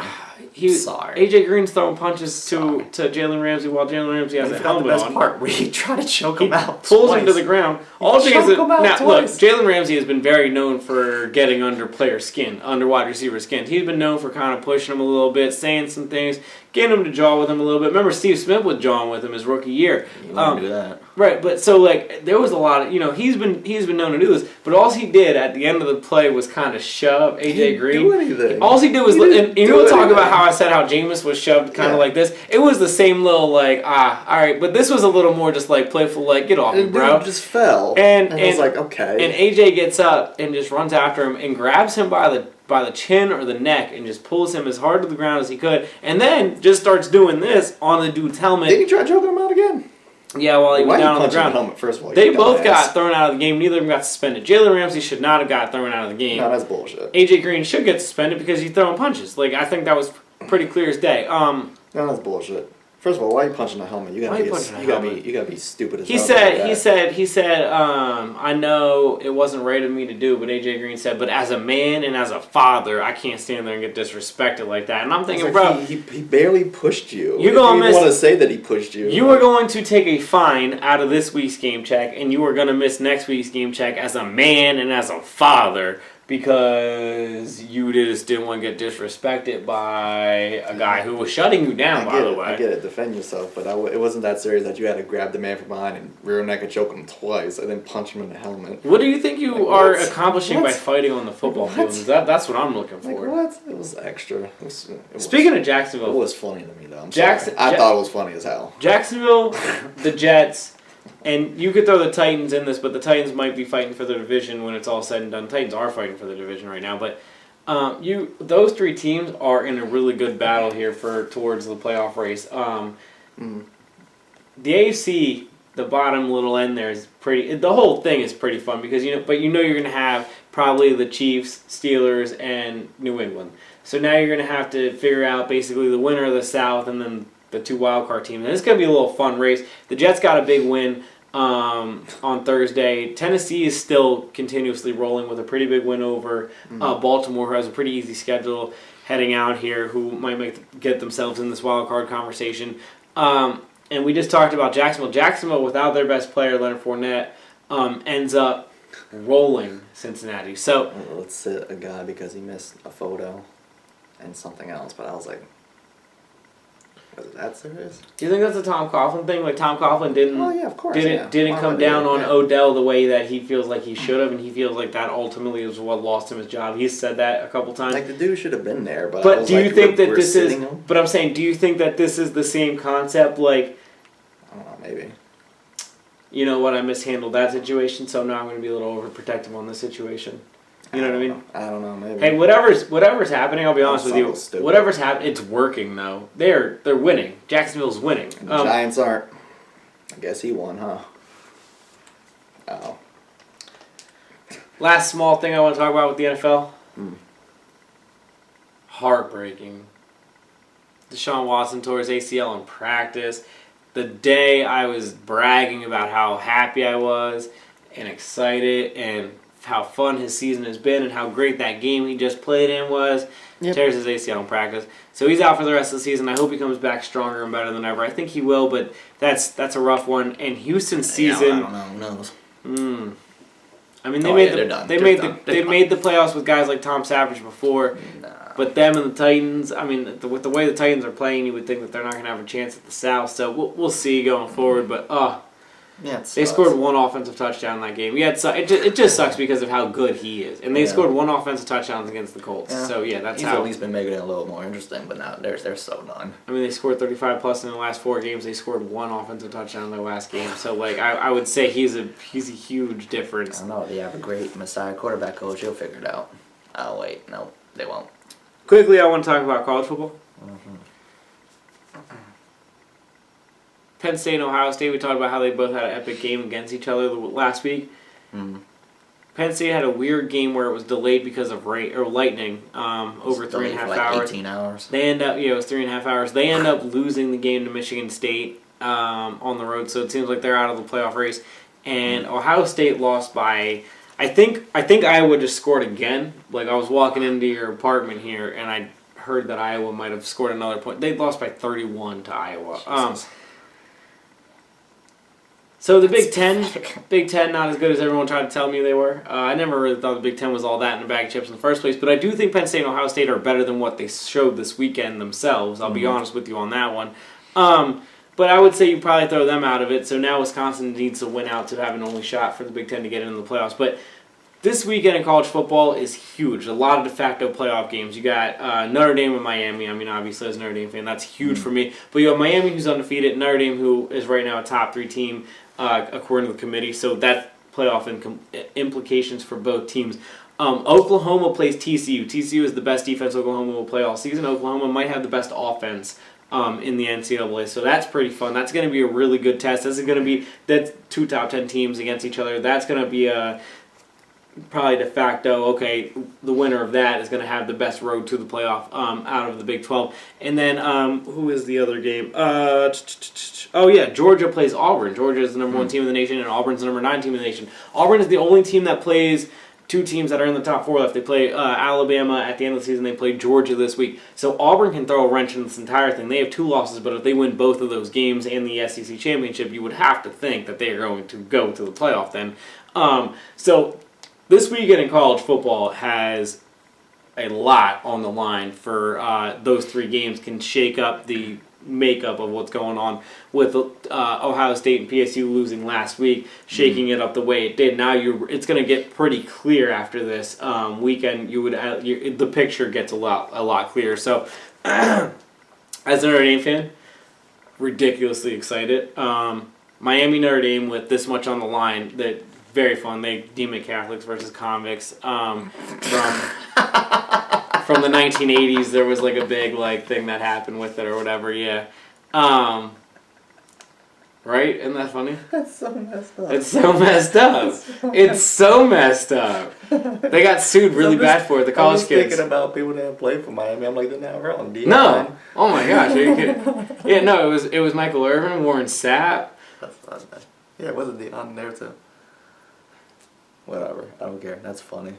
Sorry. AJ Green's throwing punches to Jalen Ramsey while Jalen Ramsey has a helmet on. The best part where he tried to choke him out. Pulls him to the ground. All things choke him out now, look, twice. Jalen Ramsey has been very known for getting under player skin, under wide receiver skin. He's been known for kind of pushing him a little bit, saying some things, getting him to jaw with him a little bit. Remember, Steve Smith was jawing with him his rookie year. You want to do that. Right, but so like there was a lot of he's been known to do this, but all he did at the end of the play was kind of shove AJ Green. Do anything. All he did was and we'll talk about how I said how Jameis was shoved kind of like this. It was the same little like all right, but this was a little more just like playful like get off me, bro. Dude just fell. And I was like, okay. And AJ gets up and just runs after him and grabs him by the chin or the neck and just pulls him as hard to the ground as he could, and then just starts doing this on the dude's helmet. Did he try choking him out again? Yeah, while he was down on the ground. Helmet, first of all, they both got thrown out of the game. Neither of them got suspended. Jalen Ramsey should not have got thrown out of the game. No, that's bullshit. AJ Green should get suspended because he's throwing punches. Like I think that was pretty clear as day. No, that's bullshit. First of all, why are you punching a helmet? You gotta be stupid as hell. He said, I know it wasn't right of me to do, but AJ Green said, but as a man and as a father, I can't stand there and get disrespected like that. And I'm thinking, bro, he barely pushed you. You're gonna miss. Want to say that he pushed you? You are going to take a fine out of this week's game check, and you are going to miss next week's game check as a man and as a father. Because you just didn't want to get disrespected by a guy who was shutting you down, by the way. I get it. Defend yourself. But it wasn't that serious that you had to grab the man from behind and rear neck and choke him twice and then punch him in the helmet. What do you think you are accomplishing by fighting on the football field? That's what I'm looking for. What? It was extra. Speaking of Jacksonville. It was funny to me, though. I thought it was funny as hell. Jacksonville, the Jets... And you could throw the Titans in this, but the Titans might be fighting for the division when it's all said and done. Titans are fighting for the division right now, but those three teams are in a really good battle here towards the playoff race. The AFC, the bottom little end there is pretty. The whole thing is pretty fun because you're going to have probably the Chiefs, Steelers, and New England. So now you're going to have to figure out basically the winner of the South and then the two wildcard teams. And it's going to be a little fun race. The Jets got a big win on Thursday. Tennessee is still continuously rolling with a pretty big win over Baltimore, who has a pretty easy schedule heading out here, who might get themselves in this wildcard conversation. And we just talked about Jacksonville. Jacksonville, without their best player, Leonard Fournette, ends up rolling Cincinnati. So let's sit a guy because he missed a photo and something else, but I was like, was it that serious? Do you think that's a Tom Coughlin thing? Like Tom Coughlin didn't come down on Odell the way that he feels like he should have, and he feels like that ultimately is what lost him his job. He's said that a couple times. Like the dude should have been there, but do you think that this is? But I'm saying, do you think that this is the same concept? Like, I don't know, maybe. You know what? I mishandled that situation, so now I'm going to be a little overprotective on this situation. You know what I mean? I don't know, maybe. Hey, whatever's happening, I'll be honest with you. Stupid. Whatever's happening, it's working though. They're winning. Jacksonville's winning. And the Giants aren't. I guess he won, huh? Oh. Last small thing I want to talk about with the NFL. Heartbreaking. Deshaun Watson tore his ACL in practice. The day I was bragging about how happy I was and excited and how fun his season has been and how great that game he just played in was. Yep. Tears his ACL in practice. So he's out for the rest of the season. I hope he comes back stronger and better than ever. I think he will, but that's a rough one. And Houston's season... I don't know. Who knows? I mean, They're done. They made the playoffs with guys like Tom Savage before, but them and the Titans. I mean, with the way the Titans are playing, you would think that they're not going to have a chance at the South. So we'll see going forward. But they scored one offensive touchdown in that game. Yeah, it just sucks because of how good he is, and they scored one offensive touchdown against the Colts. Yeah. So that's he's how. At least been making it a little more interesting, but now they're so done. I mean, they scored 35 plus in the last 4 games. They scored one offensive touchdown in their last game. So I would say he's a huge difference. I don't know. They have a great Messiah quarterback coach. He'll figure it out. Oh wait, no, they won't. Quickly, I want to talk about college football. Mm-hmm. Penn State and Ohio State, we talked about how they both had an epic game against each other last week. Mm-hmm. Penn State had a weird game where it was delayed because of rain or lightning over 3.5 hours. 18 hours. They end up, it was 3.5 hours. They end up losing the game to Michigan State on the road, so it seems like they're out of the playoff race. And Ohio State lost by, I think Iowa just scored again. Like I was walking into your apartment here, and I heard that Iowa might have scored another point. They lost by 31 to Iowa. So the Big Ten, not as good as everyone tried to tell me they were. I never really thought the Big Ten was all that in a bag of chips in the first place, but I do think Penn State and Ohio State are better than what they showed this weekend themselves. I'll be honest with you on that one. But I would say you probably throw them out of it, so now Wisconsin needs to win out to have an only shot for the Big Ten to get into the playoffs. But this weekend in college football is huge. A lot of de facto playoff games. You got Notre Dame and Miami. I mean, obviously, as a Notre Dame fan, that's huge for me. But you have Miami, who's undefeated, Notre Dame, who is right now a top 3 team, according to the committee. So that's playoff implications for both teams. Oklahoma plays TCU. TCU is the best defense Oklahoma will play all season. Oklahoma might have the best offense in the NCAA. So that's pretty fun. That's going to be a really good test. That's 2 top 10 teams against each other. That's going to be probably de facto, okay, the winner of that is going to have the best road to the playoff out of the Big 12. And then, who is the other game? Georgia plays Auburn. Georgia is the number 1 team in the nation, and Auburn's the number 9 team in the nation. Auburn is the only team that plays 2 teams that are in the top 4 left. They play Alabama at the end of the season. They play Georgia this week. So Auburn can throw a wrench in this entire thing. They have 2 losses, but if they win both of those games and the SEC championship, you would have to think that they are going to go to the playoff then. So this weekend in college football has a lot on the line for those 3 games. Can shake up the makeup of what's going on with Ohio State and PSU losing last week, shaking it up the way it did. Now it's going to get pretty clear after this weekend. The picture gets a lot clearer. So, as a Notre Dame fan, ridiculously excited. Miami Notre Dame with this much on the line, that very fun. They deem it Catholics versus convicts. From the 1980s, there was like a big thing that happened with it or whatever. Yeah, right? Isn't that funny? That's so messed up. It's so messed up. It's so messed up. They got sued really bad for it. The college kids. I'm thinking about people that played for Miami. I'm like, they're not wrong. No. Oh my gosh, are you kidding? Yeah, no. It was Michael Irvin, Warren Sapp. Yeah, it wasn't Deion there too. Whatever. I don't care. That's funny.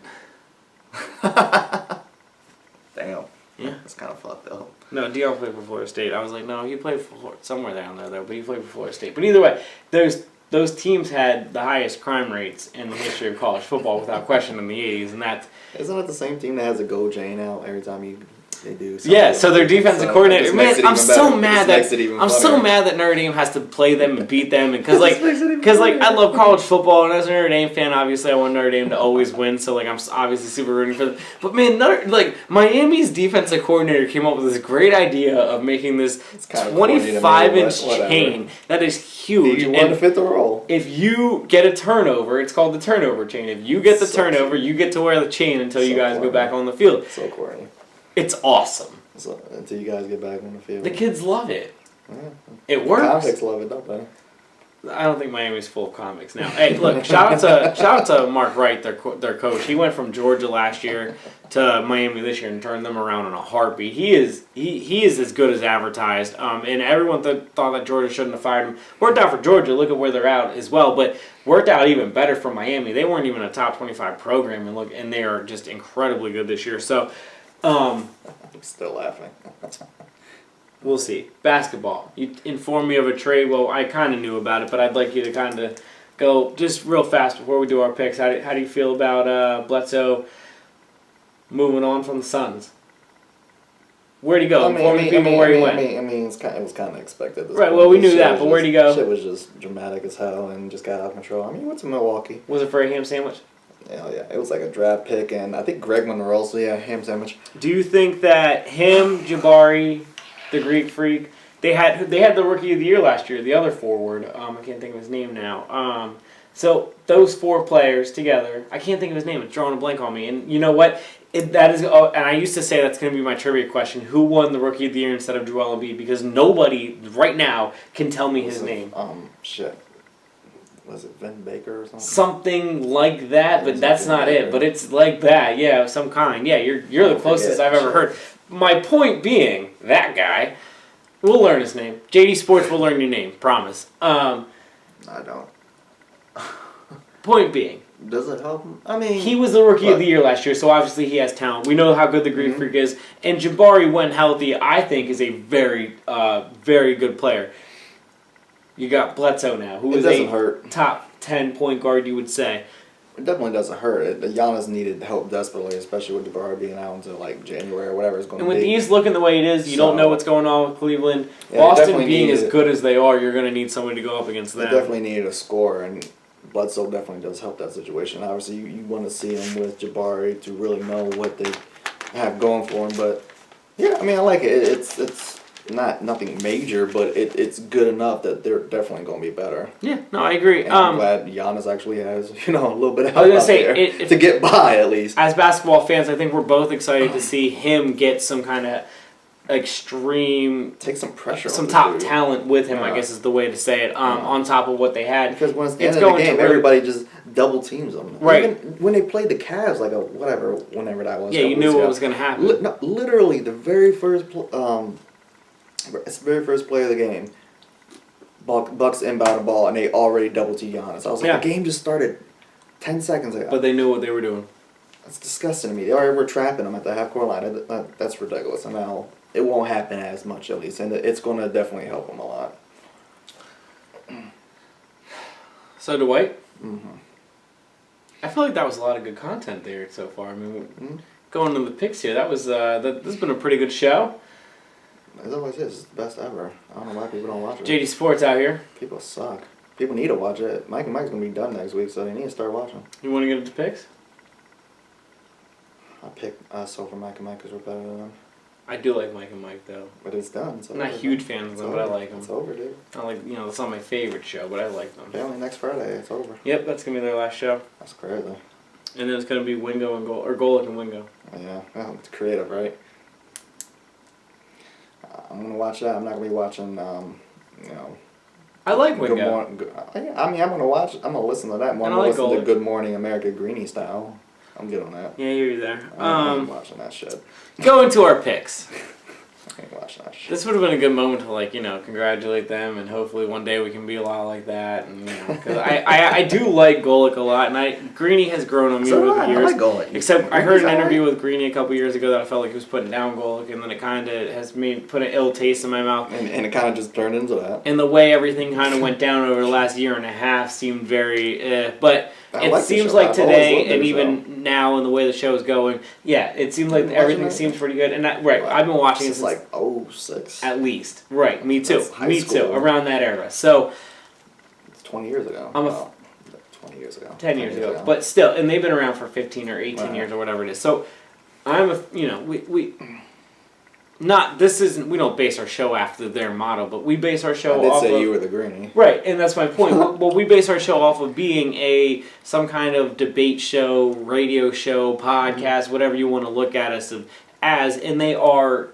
Damn. Yeah. That's kind of fucked up. No, Deion played for Florida State. I was like, no, he played for somewhere down there, though, but he played for Florida State. But either way, those teams had the highest crime rates in the history of college football without question in the 80s, and that's... Isn't it the same team that has a gold chain out every time they do something? Yeah, so their defensive coordinator... Man, I'm so mad that Notre Dame has to play them and beat them, because I love college football, and as a Notre Dame fan, obviously I want Notre Dame to always win, so I'm obviously super rooting for them. But man, Miami's defensive coordinator came up with this great idea of making this 25-inch chain that is huge. You want to fit the role. If you get a turnover, it's called the turnover chain. If you get the turnover, you get to wear the chain until you guys go back on the field. So corny. It's awesome. So, until you guys get back on the field. The kids love it. Yeah. It works. Convicts love it, don't they? I don't think Miami's full of comics now. Hey, look, shout out to Mark Wright, their coach. He went from Georgia last year to Miami this year and turned them around in a heartbeat. He is as good as advertised. And everyone thought that Georgia shouldn't have fired him. Worked out for Georgia. Look at where they're at as well. But worked out even better for Miami. They weren't even a top 25 program, and they are just incredibly good this year. So, I'm still laughing. we'll see. Basketball. You informed me of a trade. Well, I kind of knew about it, but I'd like you to kind of go just real fast before we do our picks. How do you feel about Bledsoe moving on from the Suns? Where'd he go? Inform me people where he went. I mean, it was kind of expected. Right, well, we knew that, but where'd he go? Shit was just dramatic as hell and just got out of control. I mean, he went to Milwaukee. Was it for a ham sandwich? Yeah, it was like a draft pick, and I think Greg Monroe also had a ham sandwich. Do you think that him, Jabari, the Greek Freak, they had the Rookie of the Year last year, the other forward, I can't think of his name now. So those four players together, I can't think of his name. It's drawing a blank on me. And you know what? And I used to say that's going to be my trivia question. Who won the Rookie of the Year instead of Joel Embiid? Because nobody right now can tell me his name. Shit. Was it Vin Baker or something? Something like that, but that's not it. But it's like that, yeah, of some kind. Yeah, you're the closest I've ever heard. My point being, that guy, we'll learn his name. JD Sports will learn your name, promise. I don't. Point being. Does it help him? I mean... He was the Rookie of the Year last year, so obviously he has talent. We know how good the Greek Freak is. And Jabari, when healthy, I think is a very, very good player. You got Bledsoe now, who is a top 10 point guard, you would say. It definitely doesn't hurt. Giannis needed help desperately, especially with Jabari being out until like January or whatever it's going to be. And with the East looking the way it is, you don't know what's going on with Cleveland. Yeah, Boston being as good as they are, you're going to need somebody to go up against them. They definitely needed a scorer, and Bledsoe definitely does help that situation. Obviously, you want to see him with Jabari to really know what they have going for him. But yeah, I mean, I like it. It's nothing major, but it's good enough that they're definitely going to be better. Yeah, no, I agree. And I'm glad Giannis actually has a little bit of help I was gonna say, to get by at least. As basketball fans, I think we're both excited to see him get some kind of extreme, take some pressure, some top talent with him. I guess is the way to say it. On top of what they had, because when it's the end of the game, everybody just double teams them. Right. Even when they played the Cavs, whenever that was. Yeah, you knew what was going to happen. Literally, the very first play of the game, Bucks inbound the ball, and they already double team Giannis. I was like, the game just started 10 seconds ago. But they knew what they were doing. That's disgusting to me. They already were trapping them at the half-court line. That's ridiculous. And now it won't happen as much, at least, and it's going to definitely help them a lot. So, Dwight? Mm-hmm. I feel like that was a lot of good content there so far. I mean, going to the picks here, this has been a pretty good show. As always is, it's the best ever. I don't know why people don't watch it. JD Sports out here. People suck. People need to watch it. Mike and Mike's going to be done next week, so they need to start watching. You want to get into picks? I pick us over Mike and Mike because we're better than them. I do like Mike and Mike, though. But it's done. I'm not a huge fan of them, but I like them. It's over, dude. It's not my favorite show, but I like them. Yeah, only next Friday. It's over. Yep, that's going to be their last show. That's crazy. And then it's going to be Wingo and Golic and Wingo. Yeah, well, it's creative, right? I'm going to watch that. I'm not going to be watching, I like Wingo. I'm going to watch. I'm going to listen to that. I'm going to listen to Good Morning America Greenie style. I'm good on that. Yeah, you're there. I'm watching that shit. Go into our picks. I ain't watching that shit. This would have been a good moment to congratulate them, and hopefully one day we can be a lot like that. And because I do like Golic a lot, and Greenie has grown on me over the years. I like Golic. Except I heard an interview with Greenie a couple years ago that I felt like he was putting down Golic, and then it kind of has put an ill taste in my mouth. And it kind of just turned into that. And the way everything kind of went down over the last year and a half seemed very but. It seems like today, and even now, in the way the show is going, it seems like everything seems pretty good. And I've been watching it since like 06. At least, right? Me too. Me too. Around that era. So it's 20 years ago. 20 years ago. 10 years ago. But still, and they've been around for 15 or 18 years or whatever it is. So we don't base our show after their motto, but we base our show off of... you were the Greenie. Right, and that's my point. Well, we base our show off of being some kind of debate show, radio show, podcast, whatever you want to look at us as, and they are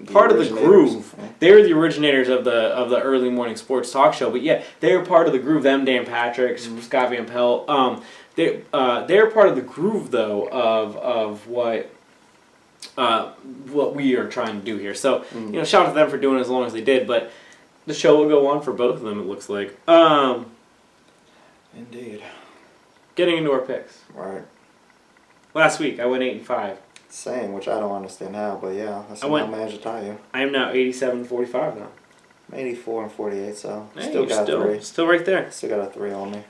part of the groove. They were the originators of the early morning sports talk show. But yeah, they were part of the groove. Them, Dan Patrick, Scott Van Pelt. They're part of the groove though of what we are trying to do here. So shout out to them for doing it as long as they did. But the show will go on for both of them. It looks like. Indeed. Getting into our picks. Right. Last week I went 8-5. Same, which I don't understand how, but yeah, I somehow managed to tie you. I am now 87-45 now. 84-48, so hey, still got a 3. Still right there. Still got a 3 on me.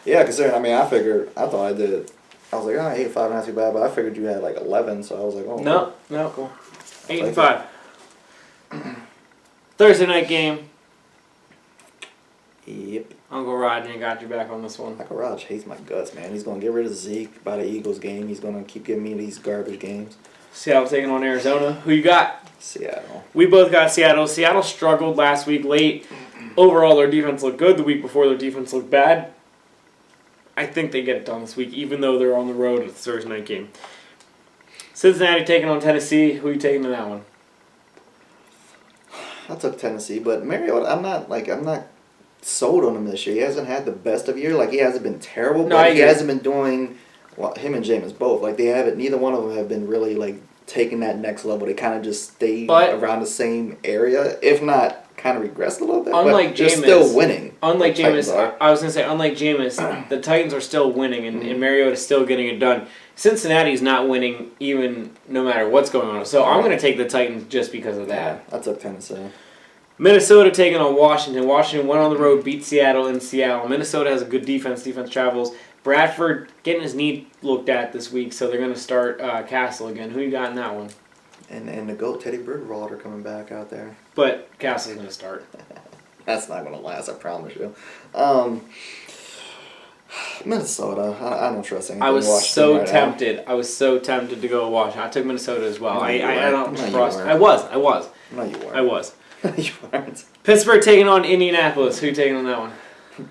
Yeah, considering, I thought I did. I was like, 8-5 not too bad, but I figured you had like 11, so I was like, oh. No, cool. 8-5. Thursday night game. Yep. Uncle Roger got your back on this one. Uncle Roger hates my guts, man. He's going to get rid of Zeke by the Eagles game. He's going to keep giving me these garbage games. Seattle taking on Arizona. Who you got? Seattle. We both got Seattle. Seattle struggled last week late. Overall, their defense looked good. The week before, their defense looked bad. I think they get it done this week, even though they're on the road at the Thursday night game. Cincinnati taking on Tennessee. Who are you taking in that one? I took Tennessee, but Mariota, I'm not sold on him this year. He hasn't had the best of year. Like, he hasn't been terrible, but he hasn't been doing, well, him and Jameis both. Like, neither one of them have been really, like, taking that next level. They kind of just stay around the same area, if not kind of regressed a little bit. Unlike but they're Jameis, still winning. Unlike Jameis, I was going to say, unlike Jameis, the Titans are still winning, and Mariota's still getting it done. Cincinnati's not winning even no matter what's going on. So I'm going to take the Titans just because of that. Yeah, I took Tennessee. Minnesota taking on Washington. Washington went on the road, beat Seattle in Seattle. Minnesota has a good defense. Defense travels. Bradford getting his knee looked at this week, so they're going to start Castle again. Who you got in that one? And the GOAT, Teddy Bridgewater, coming back out there. But Castle's going to start. That's not going to last, I promise you. Minnesota. I don't trust anything. I was Washington so right tempted. Now. I was so tempted to go Washington. I took Minnesota as well. No, I don't no, trust. I was. No, you weren't. I was. You weren't. Pittsburgh taking on Indianapolis. Who you taking on that one?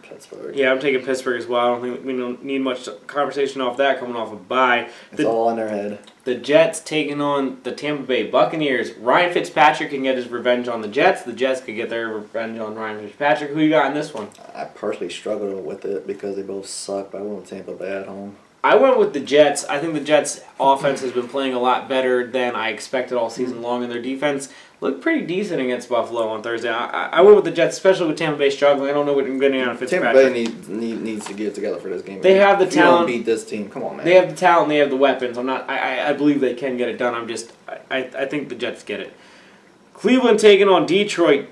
Pittsburgh. Yeah, I'm taking Pittsburgh as well. I don't think we don't need much conversation off that coming off a bye. It's all in their head. The Jets taking on the Tampa Bay Buccaneers. Ryan Fitzpatrick can get his revenge on the Jets. The Jets could get their revenge on Ryan Fitzpatrick. Who you got in this one? I personally struggled with it because they both suck, but I went with Tampa Bay at home. I went with the Jets. I think the Jets' offense has been playing a lot better than I expected all season long, and their defense looked pretty decent against Buffalo on Thursday. I went with the Jets, especially with Tampa Bay struggling. I don't know what I'm getting out of Fitzpatrick. Tampa Bay needs to get it together for this game. They have the if talent. You don't beat this team. Come on, man. They have the talent. They have the weapons. I believe they can get it done. I think the Jets get it. Cleveland taking on Detroit.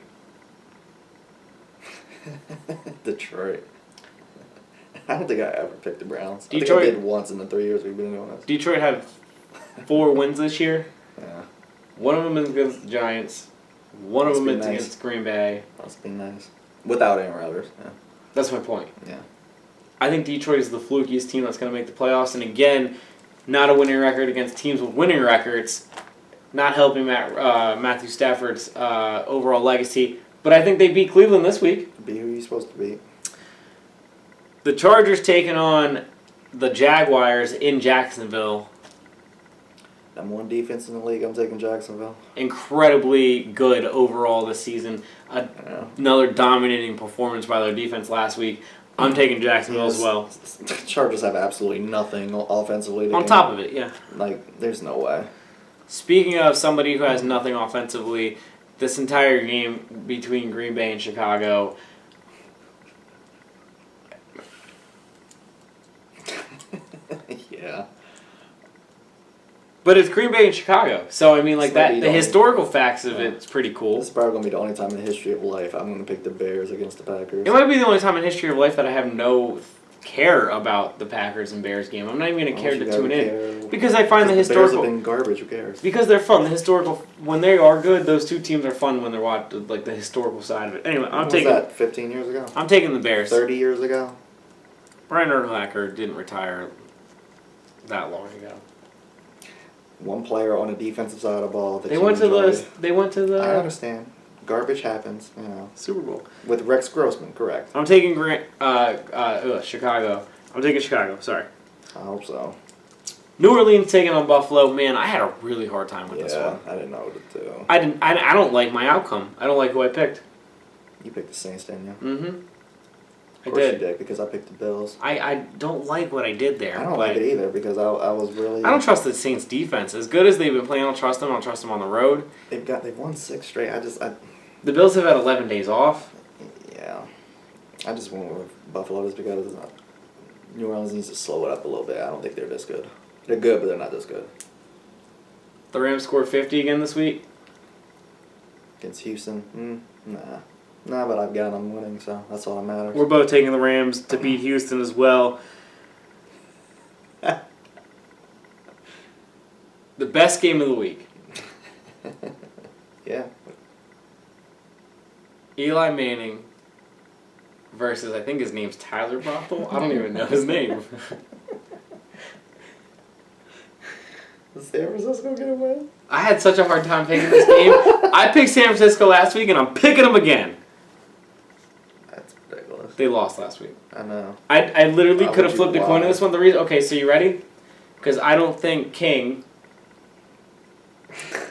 Detroit. I don't think I ever picked the Browns. Detroit, I think I did once in the 3 years we've been doing this. Detroit had 4 wins this year. Yeah. One of them is against the Giants. One of them is against Green Bay. Must be nice. Without Aaron Rodgers. Yeah. That's my point. Yeah. I think Detroit is the flukiest team that's going to make the playoffs. And again, not a winning record against teams with winning records. Not helping Matthew Stafford's overall legacy. But I think they beat Cleveland this week. Be who you're supposed to be. The Chargers taking on the Jaguars in Jacksonville. Number 1 defense in the league. I'm taking Jacksonville. Incredibly good overall this season. Another dominating performance by their defense last week. I'm taking Jacksonville as well. Chargers have absolutely nothing offensively. On top of it, yeah. Like, there's no way. Speaking of somebody who has nothing offensively, this entire game between Green Bay and Chicago. Yeah. But it's Green Bay and Chicago. So, I mean, like that. The historical facts of it's pretty cool. This is probably going to be the only time in the history of life I'm going to pick the Bears against the Packers. It might be the only time in history of life that I have no care about the Packers and Bears game. I'm not even going to care to tune in. Because I find the historical... Bears have been garbage, who cares? Because they're fun. The historical... When they are good, those two teams are fun when they're watched, like the historical side of it. Anyway, I'm taking... What was that, 15 years ago? I'm taking the Bears. 30 years ago? Brian Urlacher didn't retire that long ago. One player on the defensive side of the ball. They went to the. I understand. Garbage happens, you know. Super Bowl with Rex Grossman, correct? I'm taking Chicago. I'm taking Chicago. Sorry. I hope so. New Orleans taking on Buffalo. Man, I had a really hard time with this one. I didn't know what to do. I don't like my outcome. I don't like who I picked. You picked the Saints, didn't you? Mm-hmm. Of course you did, because I picked the Bills. I don't like what I did there. I don't like it either, because I was really... I don't trust the Saints defense. As good as they've been playing, I don't trust them. I don't trust them on the road. They've won 6 straight. The Bills have had 11 days off. Yeah. I just went with Buffalo just because New Orleans needs to slow it up a little bit. I don't think they're this good. They're good, but they're not this good. The Rams scored 50 again this week. Against Houston? Nah. Nah, but I've got them winning, so that's all that matters. We're both taking the Rams to beat Houston as well. The best game of the week. Yeah. Eli Manning versus, I think his name's Tyler Bothell. I don't even know his name. Does San Francisco get a win? I had such a hard time picking this game. I picked San Francisco last week, and I'm picking them again. That's ridiculous. They lost last week. I know. I literally Why could would have flipped you a coin on lie? this one. Okay, so you ready? Because I don't think King,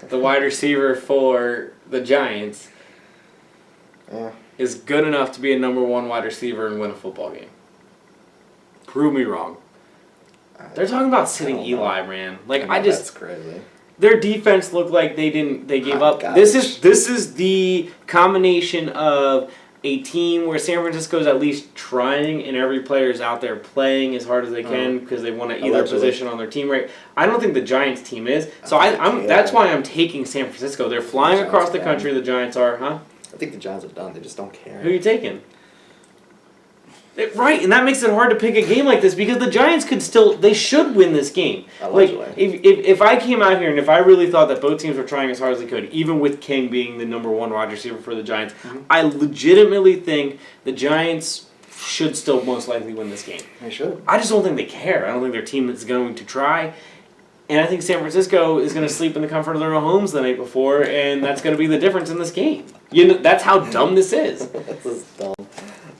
the wide receiver for the Giants, is good enough to be a number 1 wide receiver and win a football game. Prove me wrong. They're talking about sitting Eli, man. That's crazy. Their defense looked like they gave up. Garbage. This is the combination of a team where San Francisco's at least trying and every player's out there playing as hard as they can because they want to either position on their team right. I don't think the Giants team is. So that's why I'm taking San Francisco. They're flying across the country, the Giants are, huh? I think the Giants are done. They just don't care. Who are you taking? Right, and that makes it hard to pick a game like this because the Giants they should win this game. Allegedly. Like, if I came out here and if I really thought that both teams were trying as hard as they could, even with King being the number 1 wide receiver for the Giants, I legitimately think the Giants should still most likely win this game. They should. I just don't think they care. I don't think their team is going to try. And I think San Francisco is going to sleep in the comfort of their own homes the night before, and that's going to be the difference in this game. That's how dumb this is. This is dumb.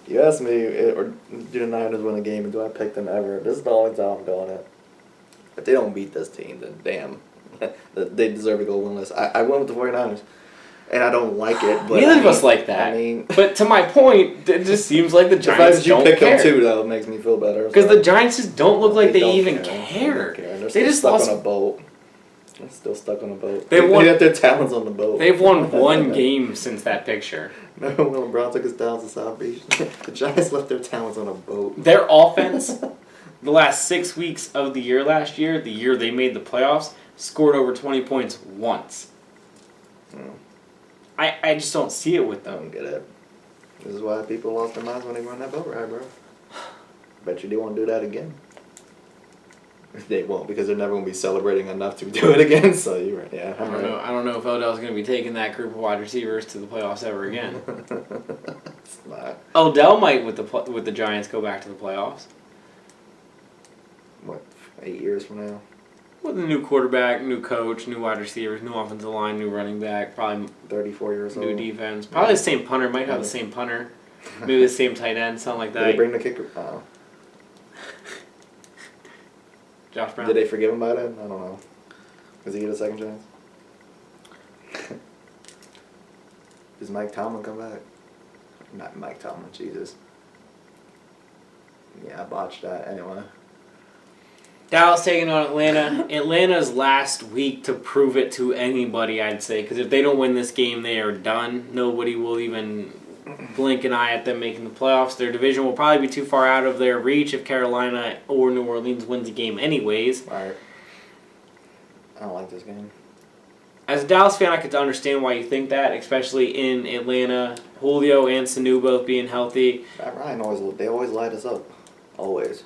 You asked me, or do the Niners win a game, and do I pick them ever? This is the only time I'm doing it. If they don't beat this team, then damn. They deserve to go winless. I went with the 49ers, and I don't like it. But Neither of us like that. But to my point, it just seems like the Giants don't care. You pick them too, though, it makes me feel better. Because the Giants just don't look like they even care. They're They just stuck lost. on a boat. They're still stuck on a boat. They have their talents on the boat. They've won 1 game since that picture. Remember when LeBron took his talents to South Beach? The Giants left their talents on a boat. Their offense, the last 6 weeks of the year last year, the year they made the playoffs, scored over 20 points once. I just don't see it with I them. don't get it. This is why people lost their minds when they were on that boat ride, bro. Bet you they won't do that again. They won't, because they're never going to be celebrating enough to do it again. So you're right. Yeah, I don't know if Odell's going to be taking that group of wide receivers to the playoffs ever again. It's not. Odell might with the Giants go back to the playoffs. What, 8 years from now? With a new quarterback, new coach, new wide receivers, new offensive line, new running back, probably 34 years old. new defense. Probably the same punter. Might have the same punter. Maybe the same tight end, something like that. Did they bring the kicker? Oh. Josh Brown. Did they forgive him by then? I don't know. Does he get a second chance? Does Mike Tomlin come back? Not Mike Tomlin, Jesus. Yeah, I botched that. Anyway. Dallas taking on Atlanta. Atlanta's last week to prove it to anybody, I'd say. Because if they don't win this game, they are done. Nobody will even blink an eye at them making the playoffs. Their division will probably be too far out of their reach if Carolina or New Orleans wins the game anyways. Alright. I don't like this game. As a Dallas fan, I could understand why you think that, especially in Atlanta. Julio and Sanu both being healthy. Matt Ryan always light us up. Always.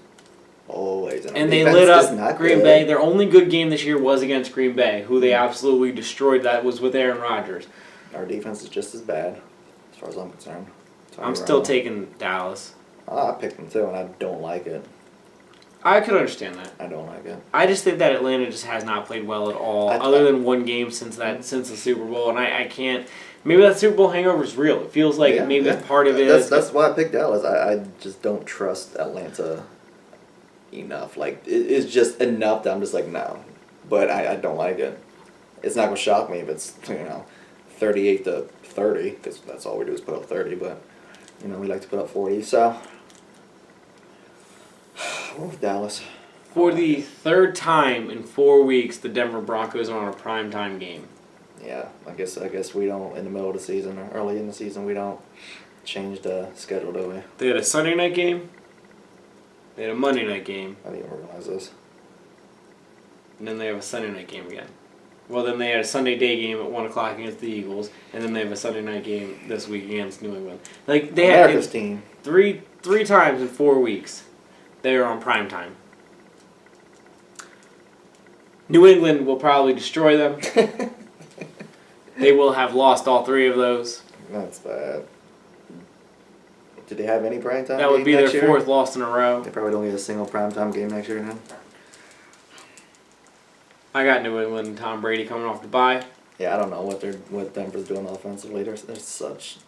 Always. And they lit up Green Bay. Their only good game this year was against Green Bay, who they absolutely destroyed. That was with Aaron Rodgers. Our defense is just as bad, as far as I'm concerned. I'm still taking Dallas. I picked them too, and I don't like it. I could understand that. I don't like it. I just think that Atlanta just has not played well at all, other than one game since the Super Bowl, and I can't. Maybe that Super Bowl hangover is real. It feels like maybe that's part of it. That's why I picked Dallas. I just don't trust Atlanta enough. Like, it's just enough that I'm just like, no. But I don't like it. It's not going to shock me if it's, 38-30, because that's all we do is put up 30, but, we like to put up 40, so. We're with Dallas. For the third time in 4 weeks, the Denver Broncos are on a primetime game. Yeah, I guess we don't, in the middle of the season or early in the season, we don't change the schedule, do we? They had a Sunday night game. They had a Monday night game. I didn't even realize this. And then they have a Sunday night game again. Well, then they had a Sunday day game at 1 o'clock against the Eagles, and then they have a Sunday night game this week against New England. Like they America's had team. three times in 4 weeks. They are on primetime. New England will probably destroy them. They will have lost all 3 of those. That's bad. Did they have any primetime That would be next their year? 4th loss in a row. They probably don't get a single primetime game next year then. I got New England and Tom Brady coming off the bye. Yeah, I don't know what Denver's doing offensively. There's such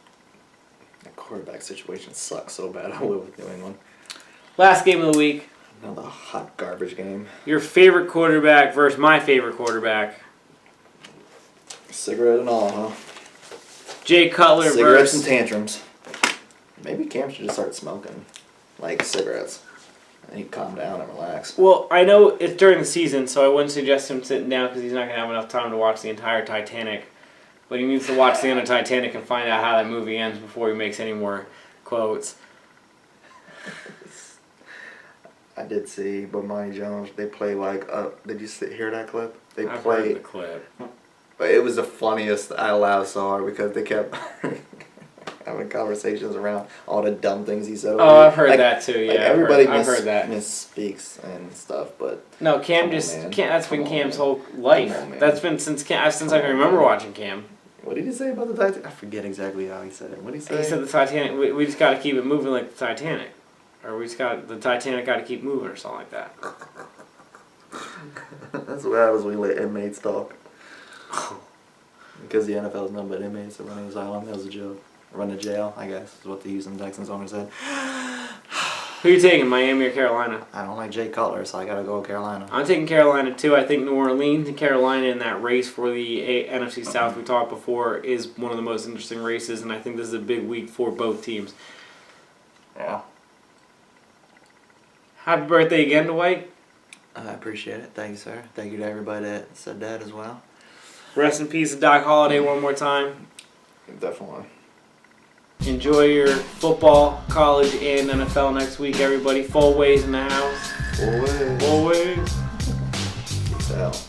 the quarterback situation sucks so bad. I live with New England. Last game of the week. Another hot garbage game. Your favorite quarterback versus my favorite quarterback. Cigarette and all, huh? Jay Cutler Cigarettes and versus... tantrums. Maybe Cam should just start smoking, like cigarettes, and he'd calm down and relax. Well, I know it's during the season, so I wouldn't suggest him sitting down because he's not going to have enough time to watch the entire Titanic. But he needs to watch the end of Titanic and find out how that movie ends before he makes any more quotes. I did see Bomani Jones. They play like. Did you hear that clip? They I've played. heard the clip. But it was the funniest out loud saw because they kept having conversations around all the dumb things he said. Oh, I've heard that too. Yeah, everybody I've heard that. misspeaks and stuff, but No, Cam Come on, just man. Cam. That's been Come on, Cam's man. whole life. Come on, man. That's been since I can Come on, remember man. watching Cam. what did he say about the Titanic? I forget exactly how he said it. What did he say? He said the Titanic. We just got to keep it moving like the Titanic, or the Titanic got to keep moving or something like that. That's what happens when you let inmates talk. Because the NFL is nothing but inmates that run the asylum. That was a joke. Run to jail, I guess, is what the Houston Texans owner said. Who you taking, Miami or Carolina? I don't like Jay Cutler, so I gotta go with Carolina. I'm taking Carolina too. I think New Orleans and Carolina in that race for the NFC South we talked before is one of the most interesting races, and I think this is a big week for both teams. Yeah. Happy birthday again to White. I appreciate it. Thank you, sir. Thank you to everybody that said that as well. Rest in peace to Doc Halladay one more time. Definitely. Enjoy your football, college, and NFL next week, everybody. Full ways in the house. Always. Full ways. Peace out.